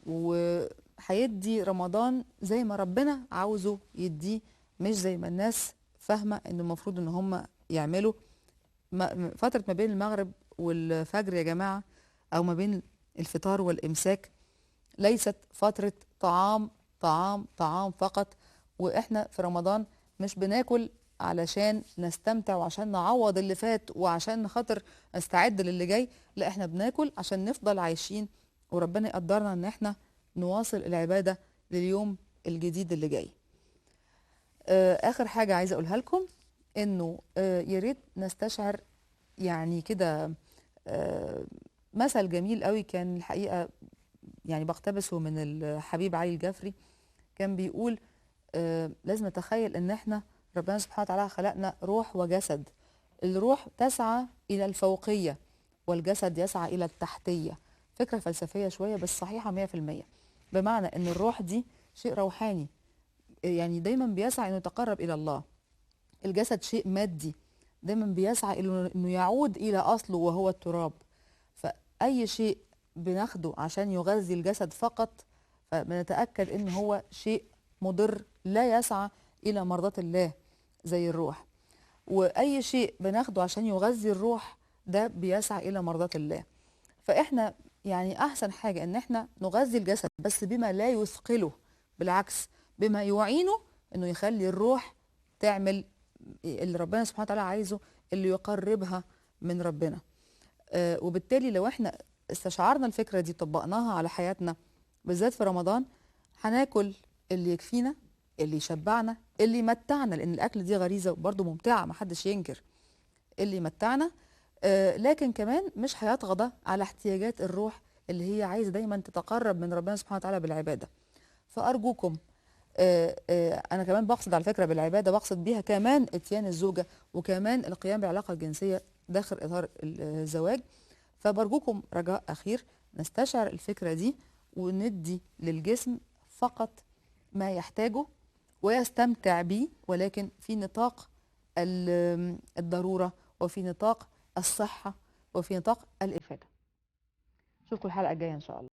وهيدي رمضان زي ما ربنا عاوزه يديه، مش زي ما الناس فاهمة ان المفروض ان هم يعملوا. فترة ما بين المغرب والفجر يا جماعة، او ما بين الفطار والامساك، ليست فترة طعام طعام طعام فقط. واحنا في رمضان مش بناكل علشان نستمتع وعشان نعوض اللي فات وعشان خاطر نستعد للي جاي، لا احنا بناكل عشان نفضل عايشين وربنا يقدرنا ان احنا نواصل العبادة لليوم الجديد اللي جاي. اخر حاجة عايزة اقولها لكم انه يا ريت نستشعر يعني كده مثل جميل قوي كان الحقيقة يعني بقتبسه من الحبيب علي الجفري. كان بيقول لازم نتخيل ان احنا ربنا سبحانه وتعالى خلقنا روح وجسد. الروح تسعى الى الفوقية والجسد يسعى الى التحتية. فكرة فلسفية شوية بس صحيحة 100%. بمعنى ان الروح دي شيء روحاني، يعني دايما بيسعى انه يتقرب الى الله. الجسد شيء مادي دايما بيسعى انه يعود الى اصله وهو التراب. فاي شيء بناخده عشان يغذي الجسد فقط فبنتاكد ان هو شيء مضر لا يسعى الى مرضاة الله زي الروح. واي شيء بناخده عشان يغذي الروح ده بيسعى الى مرضاة الله. فاحنا يعني احسن حاجه ان احنا نغذي الجسد بس بما لا يثقله، بالعكس بما يعينه انه يخلي الروح تعمل اللي ربنا سبحانه وتعالى عايزه، اللي يقربها من ربنا. وبالتالي لو احنا استشعرنا الفكرة دي طبقناها على حياتنا بالذات في رمضان، هناكل اللي يكفينا، اللي يشبعنا، اللي يمتعنا، لان الاكل دي غريزة برضو ممتعة محدش ينكر، اللي يمتعنا لكن كمان مش هيطغى على احتياجات الروح اللي هي عايزة دايما تتقرب من ربنا سبحانه وتعالى بالعبادة. فأرجوكم أنا كمان بقصد على فكرة بالعبادة بقصد بيها كمان إتيان الزوجة وكمان القيام بالعلاقة الجنسية داخل إطار الزواج. فبرجوكم رجاء أخير نستشعر الفكرة دي وندي للجسم فقط ما يحتاجه ويستمتع به، ولكن في نطاق الضرورة وفي نطاق الصحة وفي نطاق الإفادة. أشوفكم الحلقة الجاية إن شاء الله.